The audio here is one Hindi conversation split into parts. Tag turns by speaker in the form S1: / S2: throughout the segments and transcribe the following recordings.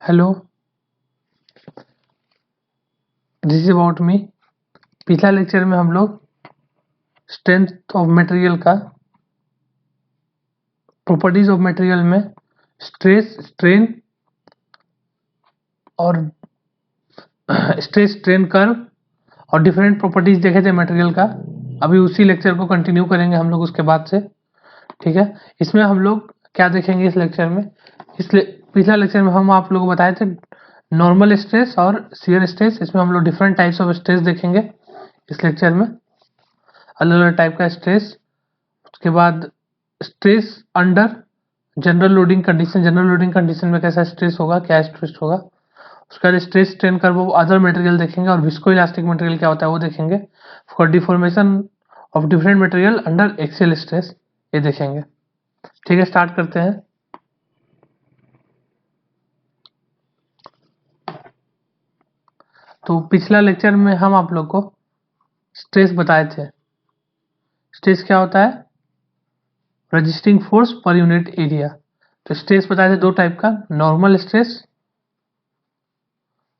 S1: Hello, this is about me. पिछला लेक्चर में हम लोग स्ट्रेंथ ऑफ मटेरियल का प्रॉपर्टीज ऑफ मटेरियल में स्ट्रेस स्ट्रेन और स्ट्रेस स्ट्रेन कर्व और डिफरेंट प्रॉपर्टीज देखे थे मटेरियल का। अभी उसी लेक्चर को कंटिन्यू करेंगे हम लोग उसके बाद से। ठीक है, इसमें हम लोग क्या देखेंगे इस लेक्चर में? पिछला लेक्चर में हम आप लोगों को बताए थे नॉर्मल स्ट्रेस और शियर स्ट्रेस। इसमें हम लोग डिफरेंट टाइप्स ऑफ स्ट्रेस देखेंगे इस लेक्चर में, अलग अलग टाइप का स्ट्रेस। उसके बाद stress under general loading condition, general loading condition में कैसा स्ट्रेस होगा, क्या स्ट्रेस होगा। उसके बाद stress strain curve of other material देखेंगे और विस्को इलास्टिक मटेरियल क्या होता है वो देखेंगे। For deformation of different material under axial stress ये देखेंगे। ठीक है, स्टार्ट करते हैं। तो पिछला लेक्चर में हम आप लोग को स्ट्रेस बताए थे। स्ट्रेस क्या होता है? Resisting force per unit area. तो स्ट्रेस बताए थे दो टाइप का, नॉर्मल स्ट्रेस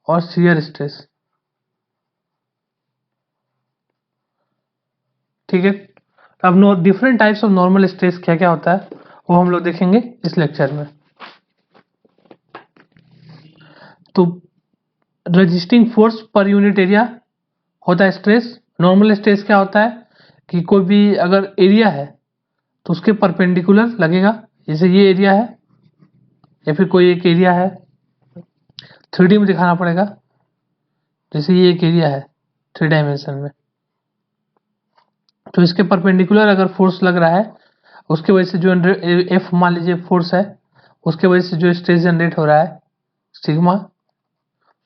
S1: और शियर स्ट्रेस। ठीक है, अब different types of normal stress क्या क्या होता है वो हम लोग देखेंगे इस लेक्चर में। तो resisting force per unit area होता है स्ट्रेस। नॉर्मल स्ट्रेस क्या होता है कि कोई भी अगर एरिया है तो उसके परपेंडिकुलर लगेगा, जैसे ये एरिया है या फिर कोई एक एरिया है, 3D में दिखाना पड़ेगा। जैसे ये एक एरिया है 3 डायमेंशन में, तो इसके परपेंडिकुलर अगर फोर्स लग रहा है, उसके वजह से जो एफ मान लीजिए फोर्स है, उसके वजह से जो स्ट्रेस जनरेट हो रहा है सिग्मा,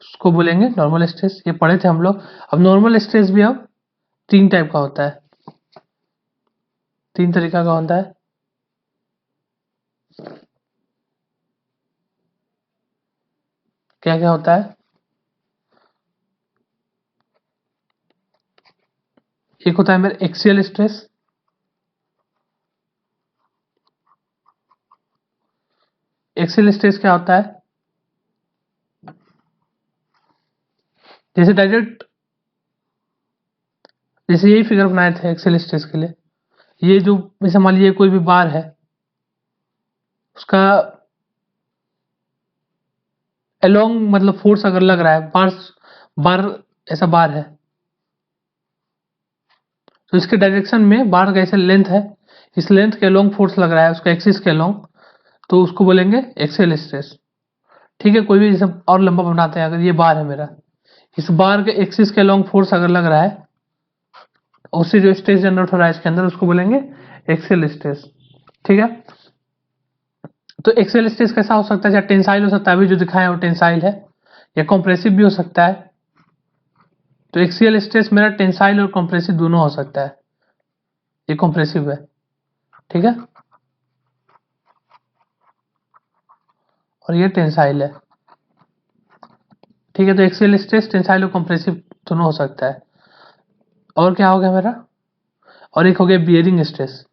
S1: उसको बोलेंगे नॉर्मल स्ट्रेस। ये पढ़े थे हम लोग। अब नॉर्मल स्ट्रेस भी अब 3 टाइप का होता है, 3 तरीका का होता है। क्या क्या होता है? एक होता है मेरा एक्सियल स्ट्रेस। एक्सियल स्ट्रेस क्या होता है? जैसे डायरेक्ट, जैसे यही फिगर बनाए थे एक्सियल स्ट्रेस के लिए। ये जो जैसे मान लीजिए कोई भी बार है, उसका अलोंग मतलब फोर्स अगर लग रहा है, बार ऐसा बार है, तो इसके डायरेक्शन में बार का ऐसा लेंथ है, इस लेंथ के अलोंग फोर्स लग रहा है उसका एक्सिस के अलोंग, तो उसको बोलेंगे एक्सियल स्ट्रेस। ठीक है, कोई भी जैसे और लंबा बनाते हैं, अगर ये बार है मेरा, इस बार के एक्सिस के अलोंग फोर्स अगर लग रहा है, उससे जो स्ट्रेस जनरेट हो रहा है इसके अंदर, उसको बोलेंगे एक्सियल स्ट्रेस। ठीक है, तो एक्सियल स्ट्रेस कैसा हो सकता है? चाहे टेंसाइल हो सकता है, अभी जो दिखाया वो टेंसाइल है, या कॉम्प्रेसिव भी हो सकता है। तो एक्सियल स्ट्रेस मेरा टेंसाइल और कॉम्प्रेसिव दोनों हो सकता है। ये कॉम्प्रेसिव है, ठीक है, और ये टेंसाइल है। ठीक है, तो एक्सियल स्ट्रेस टेंसाइल और कॉम्प्रेसिव दोनों हो सकता है। और क्या हो गया मेरा? और एक हो गया बियरिंग स्ट्रेस।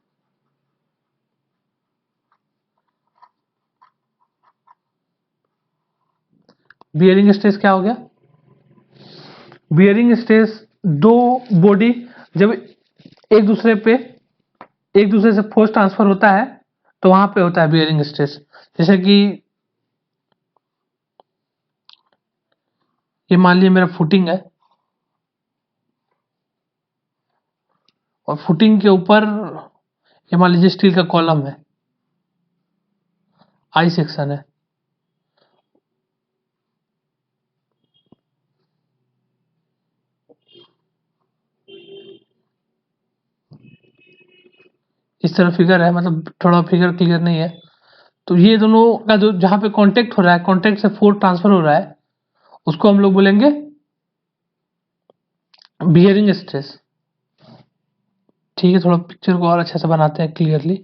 S1: बियरिंग स्ट्रेस क्या हो गया? बियरिंग स्ट्रेस दो बॉडी जब एक दूसरे से फोर्स ट्रांसफर होता है तो वहां पे होता है बियरिंग स्ट्रेस। जैसे कि ये मान लीजिए मेरा फुटिंग है, और फुटिंग के ऊपर ये मान लीजिए स्टील का कॉलम है, आई सेक्शन है। इस तरह फिगर है, मतलब थोड़ा फिगर क्लियर नहीं है। तो ये दोनों का जो जहां पे कांटेक्ट हो रहा है, कांटेक्ट से फोर्स ट्रांसफर हो रहा है, उसको हम लोग बोलेंगे बियरिंग स्ट्रेस। ठीक है, थोड़ा पिक्चर को और अच्छे से बनाते हैं क्लियरली।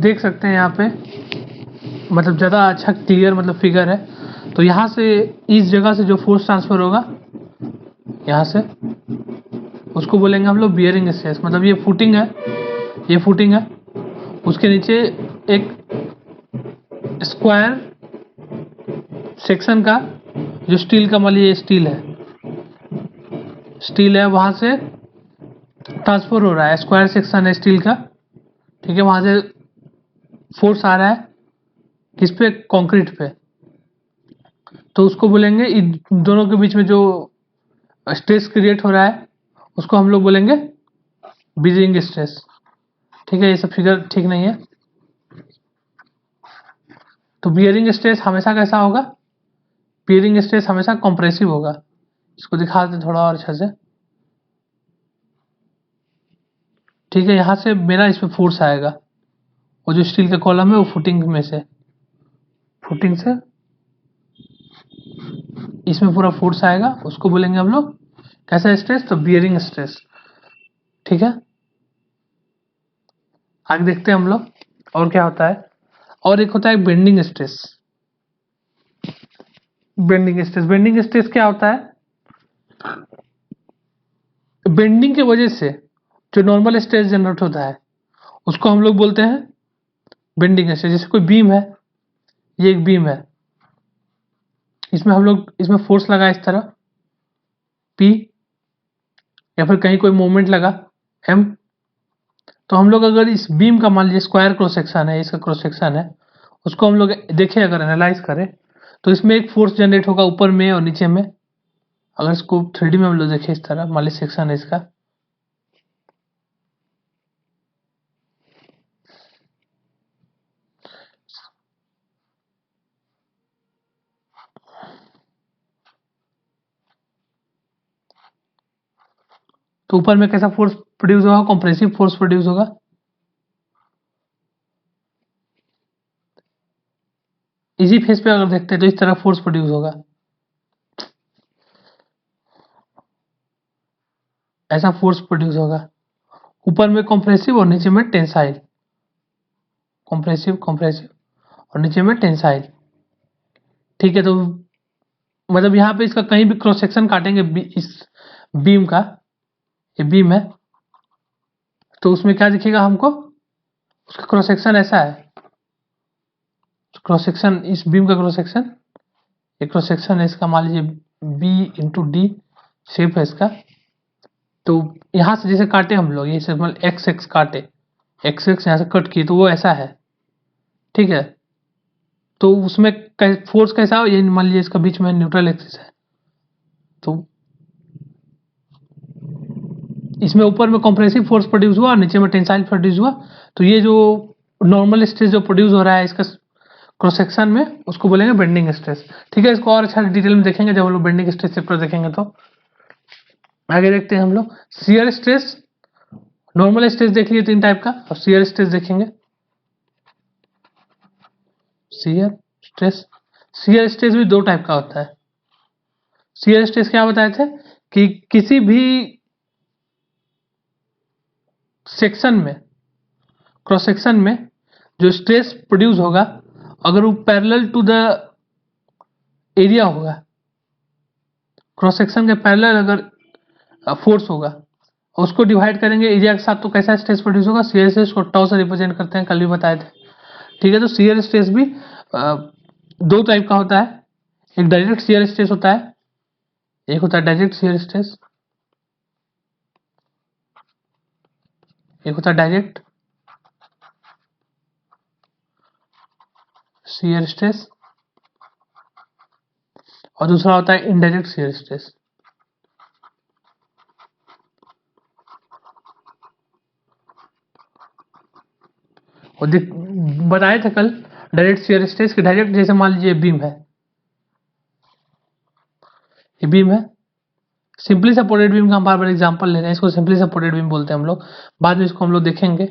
S1: देख सकते हैं यहाँ पे, मतलब ज़्यादा अच्छा क्लियर मतलब फिगर है। तो यहाँ से इस जगह से जो फोर्स ट्रांसफर होगा यहाँ से, उसको बोलेंगे हम लोग बियरिंग स्ट्रेस। मतलब ये फुटिंग है, ये फुटिंग है, उसके नीचे एक स्क्वायर सेक्शन का जो स्टील का, मान लीजिए स्टील है, वहां से ट्रांसफर हो रहा है, स्क्वायर सेक्शन है स्टील का, ठीक है, वहां से फोर्स आ रहा है किस पे, कंक्रीट पे, तो उसको बोलेंगे इन दोनों के बीच में जो स्ट्रेस क्रिएट हो रहा है उसको हम लोग बोलेंगे बियरिंग स्ट्रेस। ठीक है, ये सब फिगर ठीक नहीं है। तो बियरिंग स्ट्रेस हमेशा कैसा होगा, बियरिंग स्ट्रेस हमेशा कंप्रेसिव होगा। इसको दिखा देते थोड़ा और अच्छा से। ठीक है, यहां से मेरा इस पे फोर्स आएगा, वो जो स्टील का कॉलम है वो फुटिंग से इसमें पूरा फोर्स आएगा, उसको बोलेंगे हम लोग कैसा स्ट्रेस, तो बियरिंग स्ट्रेस। ठीक है, आगे देखते हैं हम लोग और क्या होता है। और एक होता है बेंडिंग स्ट्रेस। बेंडिंग स्ट्रेस क्या होता है, बेंडिंग की वजह से जो नॉर्मल स्ट्रेस जनरेट होता है उसको हम लोग बोलते हैं बेंडिंग स्ट्रेस। जैसे कोई बीम है, ये एक बीम है, इसमें फोर्स लगा इस तरह P, या फिर कहीं कोई मोमेंट लगा M, तो हम लोग अगर इस बीम का मान लीजिए स्क्वायर क्रॉस सेक्शन है, इसका क्रॉस सेक्शन है, उसको हम लोग देखें, अगर एनालाइज करें तो इसमें एक फोर्स जनरेट होगा ऊपर में और नीचे में। अगर इसको 3D में हम लोग देखें इस तरह, मान लीजिए सेक्शन है इसका, तो ऊपर में कैसा फोर्स प्रोड्यूस होगा, कंप्रेसिव फोर्स प्रोड्यूस होगा। इसी फेस पे अगर देखते हैं तो इस तरह फोर्स प्रोड्यूस होगा, ऐसा फोर्स प्रोड्यूस होगा, ऊपर में कंप्रेसिव और नीचे में टेंसाइल, कंप्रेसिव और नीचे में टेंसाइल। ठीक है, तो मतलब यहाँ पे इसका कहीं भी क्रॉस सेक्शन काटेंगे इस बीम का, ये बीम है, तो उसमें क्या दिखेगा हमको, उसका क्रॉस सेक्शन ऐसा है, क्रॉस सेक्शन इस बीम का क्रॉस सेक्शन, एक क्रॉस सेक्शन है इसका, मान लीजिए B/D शेप है इसका। तो यहां से जैसे काटे हम लोग, ये मतलब एक्स काटे, एक्स यहां से कट किए, तो वो ऐसा है। ठीक है, तो उसमें फोर्स कैसा हो, ये मान लीजिए इसका बीच में न्यूट्रल एक्सिस है, तो इसमें ऊपर में कंप्रेसिव फोर्स प्रोड्यूस हुआ और नीचे में टेंसाइल प्रोड्यूस हुआ। तो ये जो नॉर्मल स्ट्रेस जो प्रोड्यूस हो रहा है इसका क्रॉस सेक्शन में, उसको बोलेंगे बेंडिंग स्ट्रेस। ठीक है, इसको और अच्छा डिटेल में देखेंगे जब हम लोग बेंडिंग स्ट्रेस चैप्टर देखेंगे। तो आगे देखते हैं हम लोग शियर स्ट्रेस। नॉर्मल स्ट्रेस देख लिए 3 टाइप का, और शियर स्ट्रेस देखेंगे। शियर स्ट्रेस भी 2 टाइप का होता है। शियर स्ट्रेस क्या बताए थे कि किसी भी सेक्शन में, क्रॉस सेक्शन में जो स्ट्रेस प्रोड्यूस होगा, अगर वो पैरेलल टू द एरिया होगा, क्रॉस सेक्शन के पैरेलल अगर फोर्स होगा, उसको डिवाइड करेंगे एरिया के साथ, तो कैसा स्ट्रेस प्रोड्यूस होगा। शियर स्ट्रेस को टाउ से रिप्रेजेंट करते हैं, कल भी बताए थे। ठीक है, तो शियर स्ट्रेस भी 2 टाइप का होता है। एक डायरेक्ट शियर स्ट्रेस होता है, एक होता है डायरेक्ट शियर स्ट्रेस, एक होता है डायरेक्ट शियर स्ट्रेस, और दूसरा होता है इनडायरेक्ट शियर स्ट्रेस। और बताए थे कल डायरेक्ट शियर स्ट्रेस की, डायरेक्ट जैसे मान लीजिए बीम है, ये बीम है, सिंपली सपोर्टेड बीम का हम बार बार एग्जांपल ले रहे हैं, इसको सिंपली सपोर्टेड बीम बोलते हैं हम लोग। बाद में इसको हम लोग देखेंगे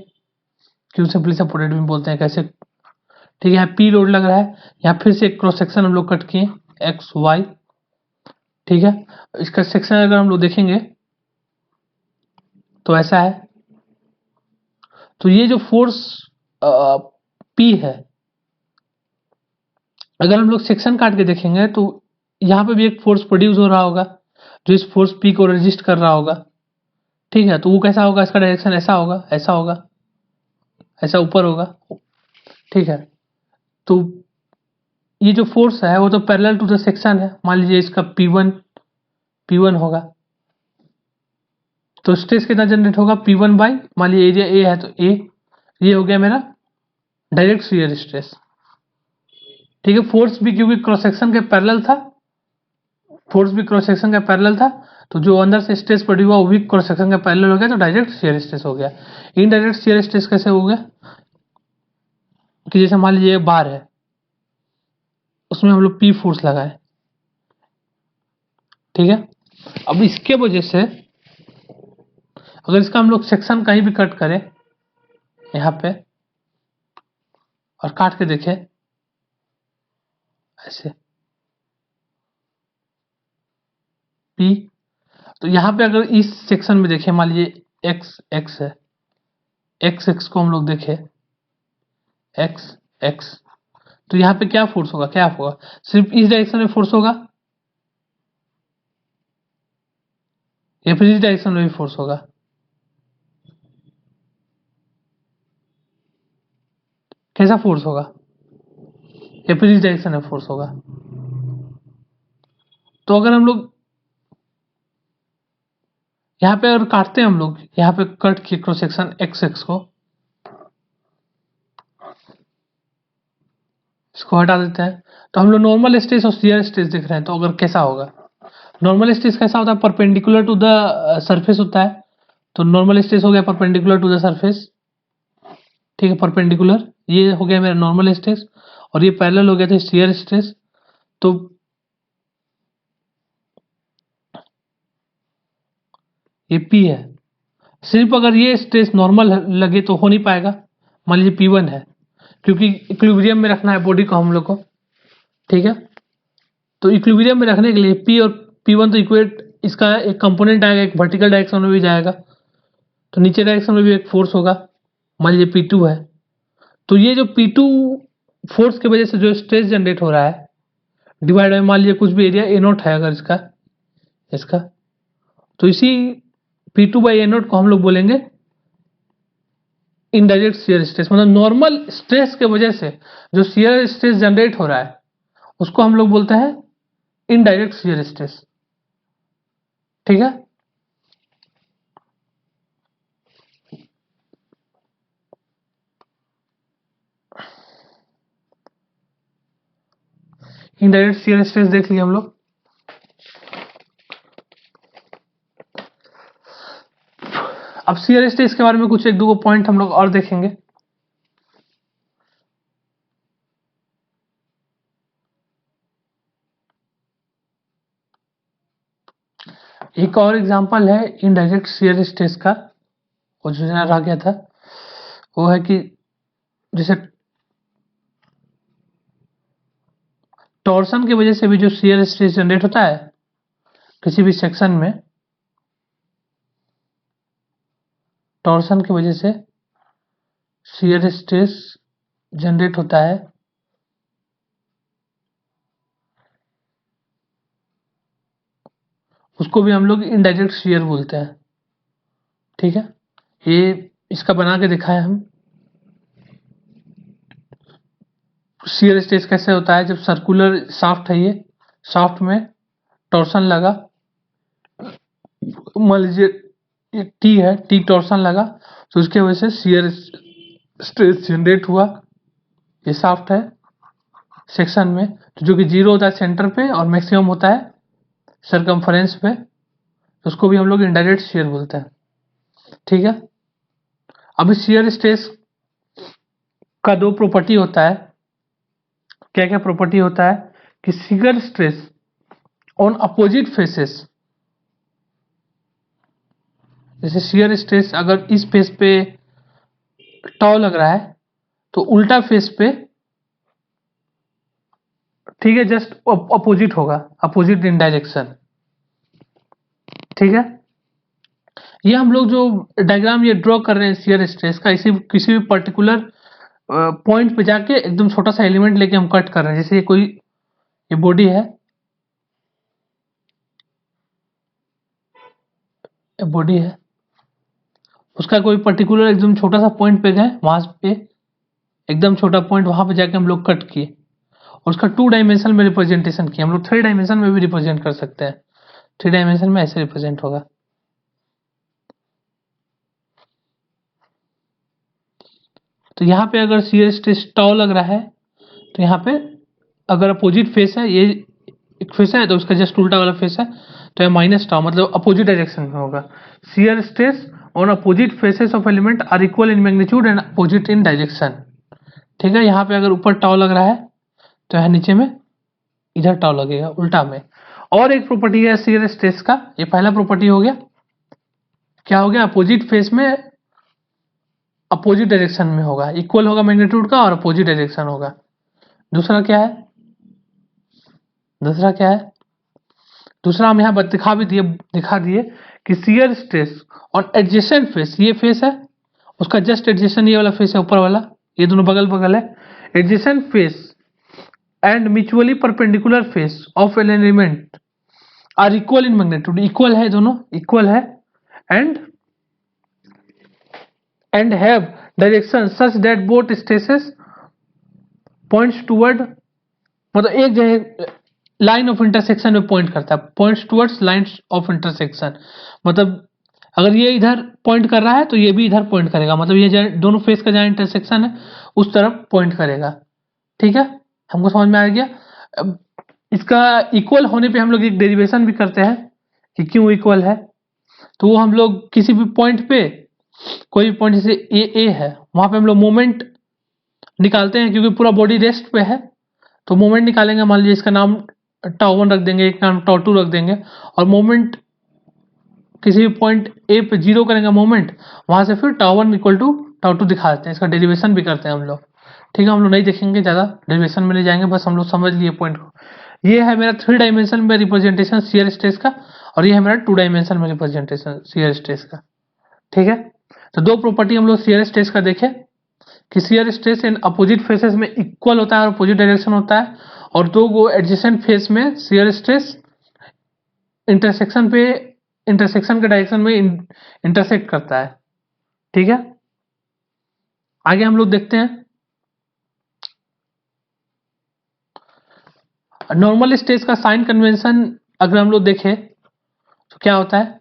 S1: क्यों सिंपली सपोर्टेड बीम बोलते हैं, कैसे। ठीक है, यहाँ P लोड लग रहा है, यहाँ फिर से एक क्रॉस सेक्शन हम लोग कट किए XY। ठीक है, इसका सेक्शन अगर हम लोग देखेंगे तो ऐसा है। तो ये जो फोर्स P है, अगर हम लोग सेक्शन काट के देखेंगे तो यहाँ पे भी एक फोर्स प्रोड्यूस हो रहा होगा जो इस फोर्स P को रेजिस्ट कर रहा होगा। ठीक है, तो वो कैसा होगा, इसका डायरेक्शन ऐसा होगा, ऐसा होगा। ऐसा ऊपर होगा, ठीक है। तो ये जो फोर्स है वो तो पैरेलल टू द सेक्शन है, मान लीजिए इसका P1 होगा, तो स्ट्रेस कितना जनरेट होगा P1 बाई, मान लीजिए एरिया A है तो A, ये हो गया मेरा डायरेक्ट शियर स्ट्रेस, ठीक है। फोर्स भी क्योंकि क्रॉस सेक्शन के पैरेलल था, फोर्स भी क्रॉस सेक्शन का पैरेलल था, तो जो अंदर से स्ट्रेस पड़ी हुआ वो भी क्रॉस सेक्शन का पैरेलल हो गया, तो डायरेक्ट शियर स्ट्रेस हो गया। इनडायरेक्ट शियर स्ट्रेस कैसे हो गया कि जैसे मान लीजिए बार है, उसमें हम लोग P फोर्स लगाए, ठीक है। अब इसके वजह से अगर इसका हम लोग सेक्शन कहीं भी कट करें यहाँ पे और काट के देखें ऐसे P, तो यहाँ पे अगर इस सेक्शन में देखें, मान लीजिए x है, x को हम लोग देखें x, तो यहाँ पे क्या फोर्स होगा, क्या होगा, सिर्फ इस डायरेक्शन में फोर्स होगा या फिर इस डायरेक्शन में भी फोर्स होगा, कैसा फोर्स होगा, या फिर इस डायरेक्शन में फोर्स होगा। तो अगर हम लोग यहाँ पे अगर काटते हैं, हम लोग यहाँ पे कट किए क्रॉस सेक्शन x को, इसको हटा देते हैं, तो हम लोग नॉर्मल स्ट्रेस और शियर स्ट्रेस देख रहे हैं। तो अगर कैसा होगा, नॉर्मल स्ट्रेस कैसा होता है, परपेंडिकुलर टू द सरफेस होता है, तो नॉर्मल स्ट्रेस हो गया परपेंडिकुलर टू द सरफेस, ठीक है, परपेंडिकुलर, ये हो गया मेरा नॉर्मल स्ट्रेस, और ये पैरेलल हो गया था शियर स्ट्रेस। तो ये P है, सिर्फ अगर ये स्ट्रेस नॉर्मल लगे तो हो नहीं पाएगा, मान लीजिए P1 है, क्योंकि इक्विलिब्रियम में रखना है बॉडी को हम लोग को, ठीक है। तो इक्विलिब्रियम में रखने के लिए P और P1 तो इक्वेट, इसका एक कंपोनेंट आएगा, एक वर्टिकल डायरेक्शन में भी जाएगा, तो नीचे डायरेक्शन में भी एक फोर्स होगा, मान लीजिए P2 है। तो ये जो P2 फोर्स की वजह से जो स्ट्रेस जनरेट हो रहा है, डिवाइड बाय मान लीजिए कुछ भी एरिया A0 है अगर इसका, तो इसी P2 बाई A0 को हम लोग बोलेंगे इनडायरेक्ट शियर स्ट्रेस, मतलब नॉर्मल स्ट्रेस के वजह से जो शियर स्ट्रेस जनरेट हो रहा है उसको हम लोग बोलते हैं इनडायरेक्ट शियर स्ट्रेस, ठीक है। इनडायरेक्ट शियर स्ट्रेस देख लिया हम लोग। अब शियर स्ट्रेस के बारे में कुछ एक दो पॉइंट हम लोग और देखेंगे। एक और एग्जांपल है इनडायरेक्ट शियर स्ट्रेस का, वो जो रह गया था, वो है कि जैसे टॉर्सन की वजह से भी जो शियर स्ट्रेस जनरेट होता है किसी भी सेक्शन में, टॉर्सन की वजह से शियर स्ट्रेस जनरेट होता है, उसको भी हम लोग इनडायरेक्ट शियर बोलते हैं, ठीक है। ये इसका बना के दिखाया हम। शियर स्ट्रेस कैसे होता है, जब सर्कुलर शाफ्ट है, ये शाफ्ट में टॉर्सन लगा, मान लीजिए ये टी है, टी टॉर्सन लगा, तो उसके वजह से शियर स्ट्रेस जनरेट हुआ, ये शाफ्ट है सेक्शन में, तो जो कि 0 होता है सेंटर पे और मैक्सिमम होता है सरकमफरेंस पे, तो उसको भी हम लोग इनडायरेक्ट शियर बोलते हैं, ठीक है। अब इस शियर स्ट्रेस का दो प्रॉपर्टी होता है, क्या क्या प्रॉपर्टी होता है कि shear stress on opposite faces, जैसे शियर स्ट्रेस अगर इस फेस पे टॉ लग रहा है तो उल्टा फेस पे, ठीक है, जस्ट अपोजिट होगा, अपोजिट इन डायरेक्शन, ठीक है। ये हम लोग जो डायग्राम ये ड्रॉ कर रहे हैं शियर स्ट्रेस का, इसी किसी भी पर्टिकुलर पॉइंट पे जाके एकदम छोटा सा एलिमेंट लेके हम कट कर रहे हैं, जैसे ये बॉडी है, बॉडी है, उसका कोई पर्टिकुलर एकदम छोटा सा पॉइंट पे गए, वहां पे एकदम छोटा पॉइंट, वहां पे जाके हम लोग कट किए, उसका 2 डायमेंशन में रिप्रेजेंटेशन किया। हम लोग 3 डायमेंशन में भी रिप्रेजेंट कर सकते हैं। 3 डायमेंशन में ऐसे रिप्रेजेंट होगा। तो यहाँ पे अगर शियर स्ट्रेस टाउ लग रहा है, तो यहाँ पे अगर अपोजिट फेस है, ये एक फेस है तो उसका जस्ट उल्टा वाला फेस है, तो ये माइनस टाउ मतलब अपोजिट डायरेक्शन में होगा। Shear stress on opposite faces of element are equal in magnitude and opposite in direction. ठीक है, यहाँ पे अगर ऊपर टाउ लग रहा है तो यहाँ नीचे में इधर टाउ लगेगा उल्टा में। और एक प्रॉपर्टी है शियर स्ट्रेस का, ये पहला प्रॉपर्टी हो गया, क्या हो गया, अपोजिट फेस में अपोजिट डायरेक्शन में होगा, इक्वल होगा मैग्नीट्यूड का और अपोजिट डायरेक्शन होगा। दूसरा क्या है, दूसरा हम यहाँ दिखा दिए कि shear stress on adjacent face, ये फेस है उसका जस्ट एडजेसेंट ये वाला फेस है ऊपर वाला, ये दोनों बगल बगल है, adjacent face and mutually perpendicular face of an element are equal in magnitude, equal है दोनों, इक्वल है, and have direction such that both stresses points toward, मतलब एक जगह लाइन ऑफ इंटरसेक्शन में पॉइंट करता है, points towards lines of intersection, मतलब अगर ये इधर पॉइंट कर रहा है तो ये भी इधर पॉइंट करेगा, मतलब ये दोनों फेस का जहाँ इंटरसेक्शन है उस तरफ पॉइंट करेगा। ठीक है, हमको समझ में आ गया। अब इसका इक्वल होने पे हम लोग एक डेरिवेशन भी करते हैं कि क्यों इक्वल है, तो वो हम लोग किसी भी पॉइंट पे, कोई भी पॉइंट जैसे ए है, वहां पे हम लोग मोमेंट निकालते हैं, क्योंकि पूरा बॉडी रेस्ट पे है तो मोमेंट निकालेंगे। मान लीजिए इसका नाम टाउ 1 रख देंगे, एक नाम टाउ 2 रख देंगे, और मोमेंट किसी भी पॉइंट ए पे 0 करेंगे मोमेंट, वहां से फिर टाउ 1 इक्वल टू टाउ 2 दिखा देते हैं, इसका डेरिवेशन भी करते हैं हम लोग। ठीक है, हम लोग नहीं देखेंगे, ज़्यादा डेरिवेशन में नहीं जाएंगे, बस हम लोग समझ लिए पॉइंट को। ये है मेरा 3 डायमेंशन में रिप्रेजेंटेशन शियर स्ट्रेस का, और ये है मेरा 2 डायमेंशन में रिप्रेजेंटेशन शियर स्ट्रेस का। ठीक है, तो दो प्रॉपर्टी हम लोग शियर स्ट्रेस का देखे कि shear stress in opposite faces में इक्वल होता है और अपोजिट डायरेक्शन होता है, और दो गो एडजेसेंट फेस में शियर स्ट्रेस इंटरसेक्शन के डायरेक्शन में इंटरसेक्ट करता है। ठीक है, आगे हम लोग देखते हैं नॉर्मल स्ट्रेस का साइन कन्वेंशन। अगर हम लोग देखें तो क्या होता है,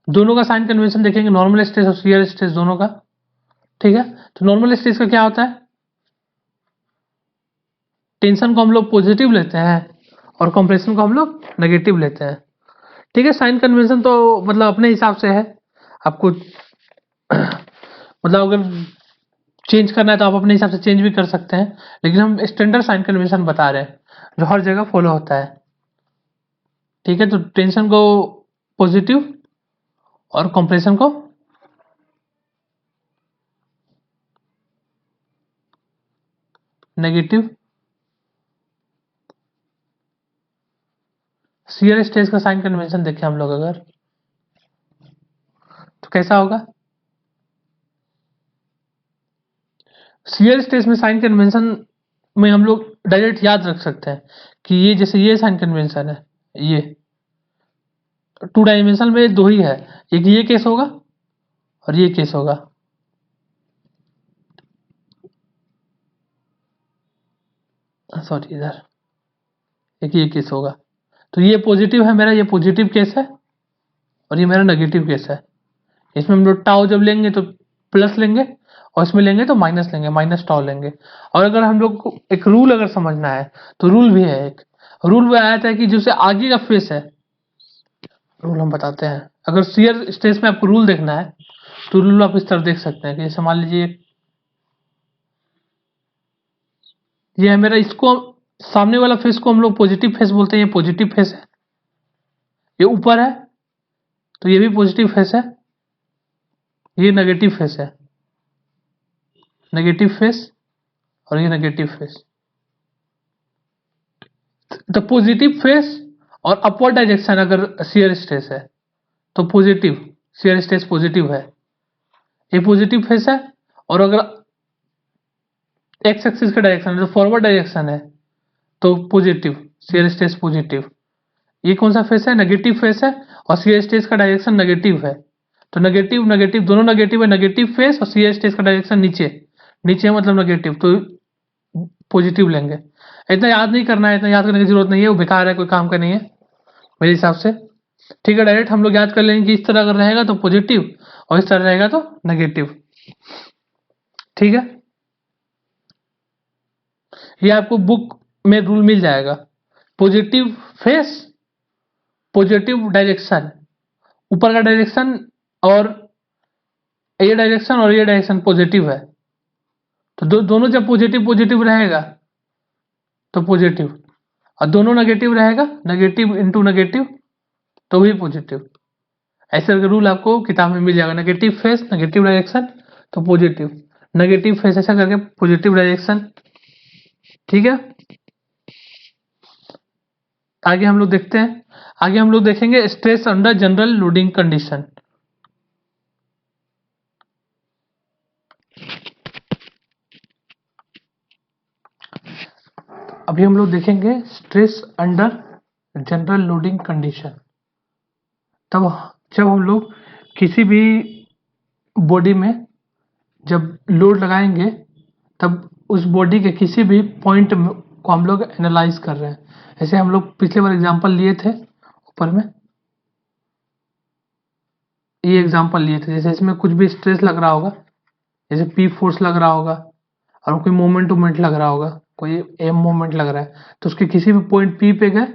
S1: दोनों का साइन कन्वेंशन देखेंगे, नॉर्मल स्ट्रेस और शियर स्ट्रेस दोनों का। ठीक है, तो नॉर्मल स्ट्रेस का क्या होता है, टेंशन को हम लोग पॉजिटिव लेते हैं और कंप्रेशन को हम लोग नेगेटिव लेते हैं। ठीक है, साइन कन्वेंशन तो मतलब अपने हिसाब से है, आपको मतलब अगर चेंज करना है तो आप अपने हिसाब से चेंज भी कर सकते हैं, लेकिन हम स्टैंडर्ड साइन कन्वेंशन बता रहे हैं जो हर जगह फॉलो होता है। ठीक है, तो टेंशन को पॉजिटिव और कंप्रेशन को नेगेटिव। शियर स्ट्रेस का साइन कन्वेंशन देखें हम लोग अगर, तो कैसा होगा, शियर स्ट्रेस में साइन कन्वेंशन में हम लोग डायरेक्ट याद रख सकते हैं कि ये जैसे ये साइन कन्वेंशन है, ये 2 डायमेंशन में दो ही है, एक ये केस होगा और ये केस होगा। सॉरी, इधर एक ये केस होगा, तो ये पॉजिटिव है मेरा, ये पॉजिटिव केस है और ये मेरा नेगेटिव केस है। इसमें हम लोग टाउ जब लेंगे तो प्लस लेंगे और इसमें लेंगे तो माइनस लेंगे, माइनस टाउ लेंगे। और अगर हम लोग को एक रूल अगर समझना है तो रूल भी है, एक रूल वो आया था कि जो से आगे का फेस है, रूल हम बताते हैं। अगर शियर स्ट्रेस में आपको रूल देखना है तो रूल आप इस तरह देख सकते हैं कि जैसे मान लीजिए ये है मेरा, इसको सामने वाला फेस को हम लोग पॉजिटिव फेस बोलते हैं, ये पॉजिटिव फेस है, ये ऊपर है तो ये भी पॉजिटिव फेस है, ये नेगेटिव फेस है, नेगेटिव फेस, और ये नेगेटिव फेस। तो पॉजिटिव फेस और अपवर्ड डायरेक्शन अगर शियर स्ट्रेस है तो पॉजिटिव, शियर स्ट्रेस पॉजिटिव है, ये पॉजिटिव फेस है। और अगर एक्स एक्सिस का डायरेक्शन है तो फॉरवर्ड डायरेक्शन है तो पॉजिटिव, शियर स्ट्रेस पॉजिटिव। ये कौन सा फेस है, नेगेटिव फेस है, और शियर स्ट्रेस का डायरेक्शन नेगेटिव है, तो नेगेटिव नेगेटिव दोनों नेगेटिव है, नेगेटिव फेस और शियर स्ट्रेस का डायरेक्शन नीचे, नीचे मतलब नेगेटिव, तो पॉजिटिव लेंगे। इतना याद नहीं करना है, इतना याद करने की जरूरत नहीं है, वो बेकार है, कोई काम का नहीं है मेरे हिसाब से। ठीक है, डायरेक्ट हम लोग याद कर लेंगे कि इस तरह अगर रहेगा तो पॉजिटिव और इस तरह रहेगा तो नेगेटिव। ठीक है, ये आपको बुक में रूल मिल जाएगा। पॉजिटिव फेस, पॉजिटिव डायरेक्शन, ऊपर का डायरेक्शन और ये डायरेक्शन और ये डायरेक्शन पॉजिटिव है, तो दोनों जब पॉजिटिव पॉजिटिव रहेगा तो पॉजिटिव, और दोनों नेगेटिव रहेगा, नेगेटिव इंटू नेगेटिव तो भी पॉजिटिव। ऐसे करके रूल आपको किताब में मिल जाएगा, नेगेटिव फेस नेगेटिव डायरेक्शन तो पॉजिटिव, नेगेटिव फेस ऐसा करके पॉजिटिव डायरेक्शन। ठीक है, आगे हम लोग देखते हैं, आगे हम लोग देखेंगे stress under general loading condition. अभी हम लोग देखेंगे stress under general loading condition. तब जब हम लोग किसी भी बॉडी में जब लोड लगाएंगे तब उस बॉडी के किसी भी पॉइंट को हम लोग एनालाइज कर रहे हैं। ऐसे हम लोग पिछले बार एग्जांपल लिए थे, ऊपर में ये एग्जांपल लिए थे, जैसे इसमें कुछ भी स्ट्रेस लग रहा होगा, जैसे पी फोर्स लग रहा होगा और कोई मोमेंट टूमेंट लग रहा होगा, कोई एम मोमेंट लग रहा है, तो उसके किसी भी पॉइंट पी पे गए,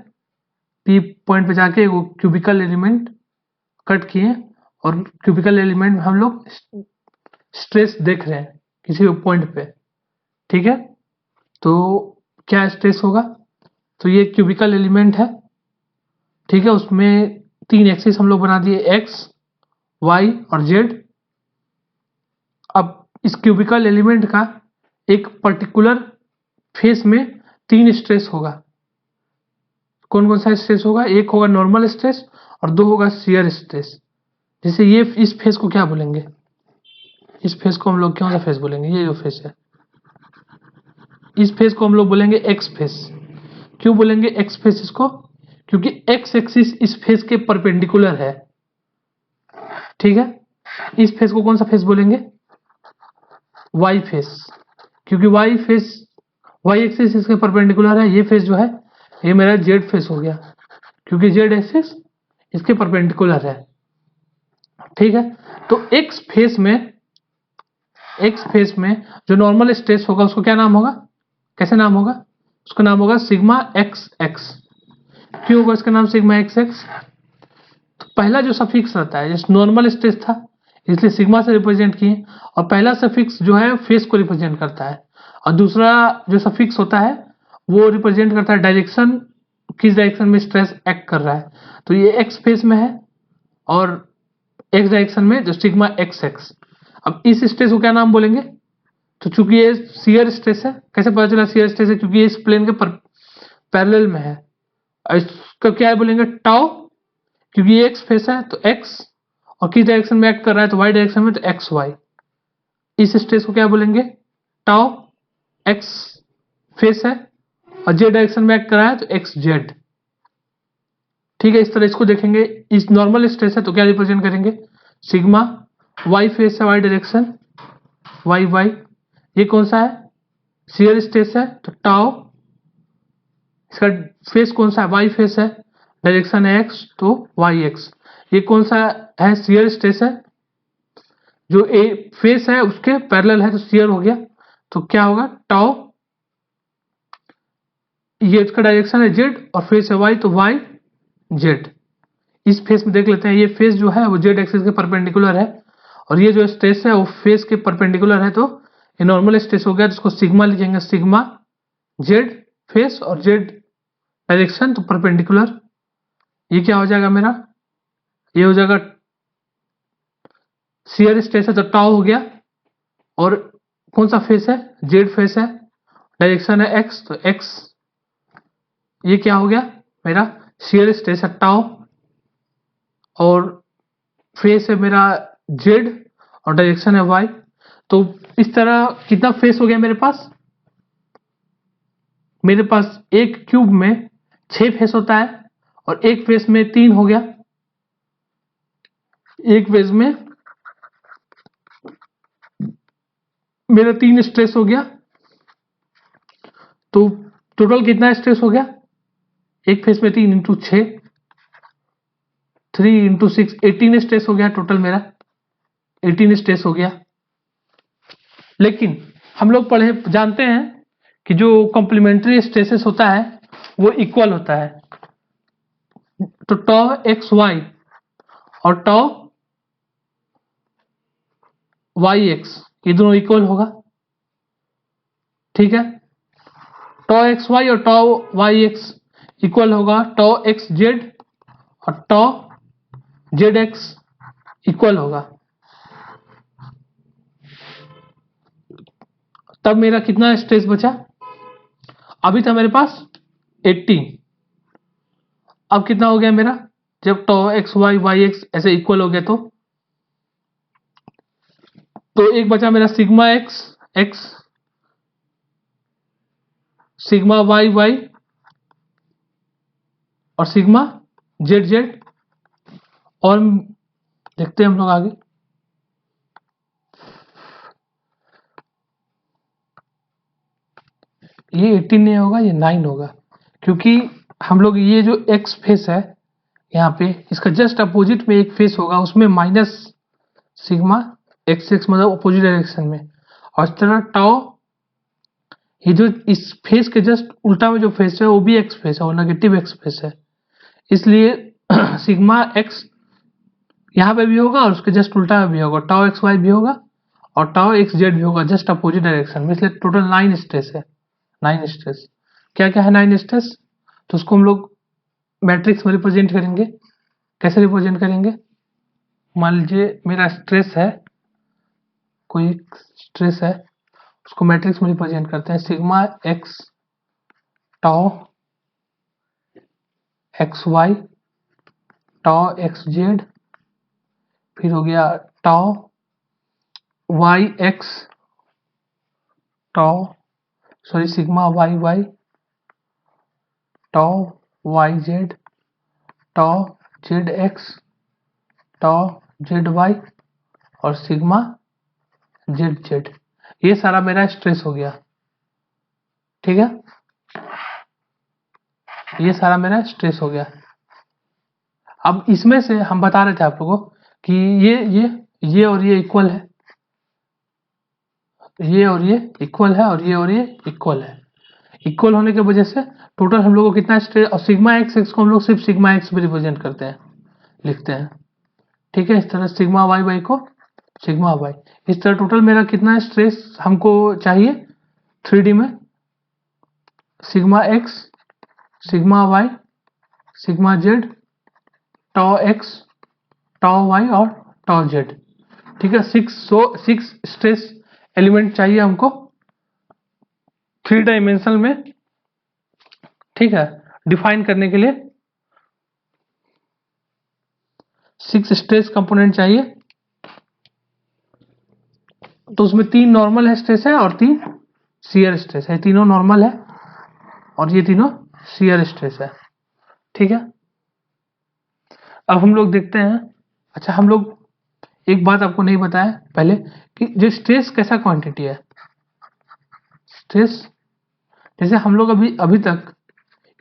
S1: पी पॉइंट पे जाके वो क्यूबिकल एलिमेंट कट किए और क्यूबिकल एलिमेंट में हम लोग स्ट्रेस देख रहे हैं किसी भी पॉइंट पे। ठीक है, तो क्या स्ट्रेस होगा, तो ये क्यूबिकल एलिमेंट है। ठीक है, उसमें 3 एक्सिस हम लोग बना दिए, एक्स वाई और जेड। अब इस क्यूबिकल एलिमेंट का एक पर्टिकुलर फेस में 3 स्ट्रेस होगा। कौन कौन सा स्ट्रेस होगा, एक होगा नॉर्मल स्ट्रेस और 2 होगा शियर स्ट्रेस। जैसे ये इस फेस को क्या बोलेंगे, इस फेस को हम लोग कौन सा फेस बोलेंगे, ये जो फेस है इस फेस को हम लोग बोलेंगे एक्स फेस। क्यों बोलेंगे एक्स फेस इसको, क्योंकि एक्स एक्सिस इस फेस के परपेंडिकुलर है। ठीक है, इस फेस को कौन सा फेस बोलेंगे, वाई फेस, क्योंकि वाई फेस वाई एक्सिस इसके परपेंडिकुलर है। ये फेस जो है ये मेरा जेड फेस हो गया, क्योंकि जेड एक्सिस इसके परपेंडिकुलर है। ठीक है, तो एक्स फेस में जो नॉर्मल स्ट्रेस होगा उसको क्या नाम होगा, कैसे नाम होगा, उसका नाम होगा सिग्मा एक्स एक्स। क्यों होगा इसका नाम सिग्मा एक्स एक्स, तो पहला जो सफिक्स रहता है, जैसे नॉर्मल स्ट्रेस था इसलिए सिग्मा से रिप्रेजेंट किए, और पहला सफिक्स जो है फेस को रिप्रेजेंट करता है, और दूसरा जो सफिक्स होता है वो रिप्रेजेंट करता है डायरेक्शन, किस डायरेक्शन में स्ट्रेस एक्ट कर रहा है। तो ये एक्स फेस में है और एक्स डायरेक्शन में जो सिग्मा एक्स एक्स। अब इस स्ट्रेस को क्या नाम बोलेंगे, तो चूंकि ये शियर स्ट्रेस है, कैसे पता चला शियर स्ट्रेस है, क्योंकि ये इस प्लेन के पैरेलल में है। इसका क्या है बोलेंगे टाउ, क्योंकि ये एक्स फेस है तो एक्स, और किस डायरेक्शन में एक्ट कर रहा है तो वाई डायरेक्शन में, तो एक्स वाई। इस स्ट्रेस को क्या बोलेंगे टाउ, एक्स फेस है और जेड डायरेक्शन में एक्ट कर रहा है तो एक्स जेड। ठीक है, इस तरह इसको देखेंगे, इस नॉर्मल स्ट्रेस है तो क्या रिप्रेजेंट करेंगे सिग्मा, वाई फेस है वाई डायरेक्शन वाई वाई, ये कौन सा है शियर स्ट्रेस है तो टाउ, इसका फेस कौन सा है वाई फेस है, डायरेक्शन है एक्स तो वाई एक्स। ये कौन सा है शियर स्ट्रेस है, जो ए फेस है उसके पैरेलल है तो शियर हो गया, तो क्या होगा टाउ, ये इसका डायरेक्शन है जेड और फेस है वाई तो वाई जेड। इस फेस में देख लेते हैं, ये फेस जो है वो जेड एक्सिस के परपेंडिकुलर है और ये जो स्ट्रेस है वो फेस के परपेंडिकुलर है, तो ये नॉर्मल स्ट्रेस हो गया, जिसको सिग्मा लिखेंगे, सिग्मा जेड फेस और जेड डायरेक्शन तो परपेंडिकुलर। ये क्या हो जाएगा मेरा, ये हो जाएगा शियर स्ट्रेस है तो टाउ हो गया, और कौन सा फेस है जेड फेस है, डायरेक्शन है एक्स तो एक्स। ये क्या हो गया मेरा शियर स्ट्रेस है टाउ और फेस है मेरा जेड और डायरेक्शन है वाई। तो इस तरह कितना फेस हो गया मेरे पास, मेरे पास एक क्यूब में 6 फेस होता है और एक फेस में 3 हो गया। एक फेज में मेरा 3 स्ट्रेस हो गया, तो टोटल कितना स्ट्रेस हो गया? एक फेज में 3 इंटू 6, 3 इंटू 6, 18 स्ट्रेस हो गया टोटल मेरा, 18 स्ट्रेस हो गया। लेकिन हम लोग जानते हैं कि जो कॉम्प्लीमेंट्री स्ट्रेसेस होता है वो इक्वल होता है। तो टॉ एक्स वाई और टॉ वाई एक्स ये दोनों इक्वल होगा, ठीक है। टॉ एक्स वाई और टॉ वाई एक्स इक्वल होगा टॉ एक्स जेड और टॉ जेड एक्स इक्वल होगा। तब मेरा कितना स्ट्रेस बचा? अभी था मेरे पास 80, अब कितना हो गया मेरा? जब tau x y y x ऐसे इक्वल हो गया तो एक बचा मेरा sigma x x, sigma y y और सिग्मा जेड जेड। और देखते हैं हम लोग आगे। ये 18 नहीं होगा, ये 9 होगा, क्योंकि हम लोग ये जो एक्स फेस है यहाँ पे, इसका जस्ट अपोजिट में एक फेस होगा, उसमें माइनस सिग्मा एक्स एक्स मतलब अपोजिट डायरेक्शन में, और इस तरह टाओ ये जो इस फेस के जस्ट उल्टा में जो फेस है वो भी एक्स फेस है और नेगेटिव एक्स फेस है, इसलिए सिग्मा एक्स यहाँ पे भी होगा और उसके जस्ट उल्टा में भी होगा, टाओ एक्स वाई भी होगा और टाओ एक्स जेड भी होगा जस्ट अपोजिट डायरेक्शन में, इसलिए टोटल 9 स्ट्रेस है। 9 स्ट्रेस क्या क्या है? 9 स्ट्रेस, तो उसको हम लोग मैट्रिक्स में रिप्रेजेंट करेंगे। कैसे रिप्रेजेंट करेंगे? मान लीजिए मेरा स्ट्रेस है, कोई स्ट्रेस है, उसको मैट्रिक्स में रिप्रेजेंट करते हैं। Sigma x tau x y tau x z, फिर हो गया tau y x tau sigma y y tau y z tau z x tau z y और सिग्मा जेड जेड। ये सारा मेरा स्ट्रेस हो गया, ठीक है। ये सारा मेरा स्ट्रेस हो गया। अब इसमें से हम बता रहे थे आप लोगों को कि ये और ये इक्वल है, ये और ये इक्वल है और ये इक्वल है। इक्वल होने की वजह से टोटल हम लोग को कितना स्ट्रेस, और सिग्मा एक्स एक्स को हम लोग सिर्फ सिग्मा एक्स में रिप्रेजेंट करते हैं, लिखते हैं, ठीक है। इस तरह सिग्मा वाई वाई को सिग्मा वाई, इस तरह टोटल मेरा कितना स्ट्रेस हमको चाहिए 3D में? Sigma x sigma Y sigma Z tau X tau Y और टॉ जेड, ठीक है। 6 स्ट्रेस एलिमेंट चाहिए हमको 3 डायमेंशन में, ठीक है, डिफाइन करने के लिए 6 स्ट्रेस कंपोनेंट चाहिए। तो उसमें 3 नॉर्मल है स्ट्रेस है और 3 शियर स्ट्रेस है, तीनों नॉर्मल है और ये तीनों शियर स्ट्रेस है, ठीक है। अब हम लोग देखते हैं, अच्छा हम लोग एक बात आपको नहीं बताया पहले कि जो स्ट्रेस कैसा क्वांटिटी है। स्ट्रेस जैसे हम लोग अभी तक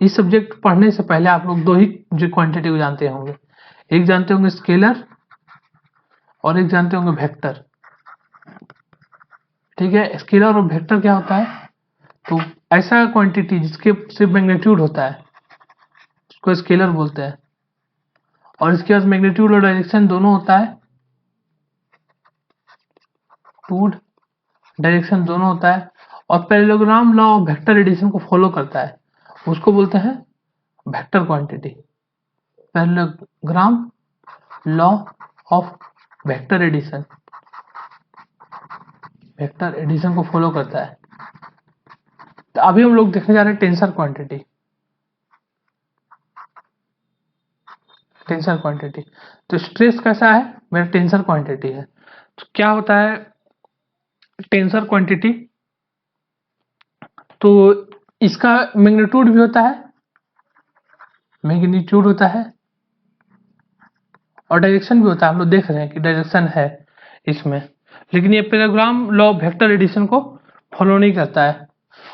S1: इस सब्जेक्ट पढ़ने से पहले आप लोग 2 ही जो क्वांटिटी को जानते होंगे, एक जानते होंगे स्केलर और एक जानते होंगे वेक्टर, ठीक है। स्केलर और वेक्टर क्या होता है? तो ऐसा क्वांटिटी जिसके सिर्फ मैग्नीट्यूड होता है उसको स्केलर बोलते हैं, और इसके पास मैग्नीट्यूड और डायरेक्शन दोनों होता है, टू डायरेक्शन दोनों होता है, और parallelogram law of vector addition को फॉलो करता है, उसको बोलते हैं vector quantity. Parallelogram law of vector addition को फॉलो करता है। तो अभी हम लोग देखने जा रहे हैं टेंसर क्वांटिटी। टेंसर क्वांटिटी, तो स्ट्रेस कैसा है? मेरा टेंसर क्वांटिटी है। तो क्या होता है टेंसर क्वांटिटी? तो इसका मैग्नीट्यूड भी होता है, मैग्नीट्यूड होता है और डायरेक्शन भी होता है, हम लोग देख रहे हैं कि डायरेक्शन है इसमें, लेकिन ये parallelogram law of vector addition को फॉलो नहीं करता है।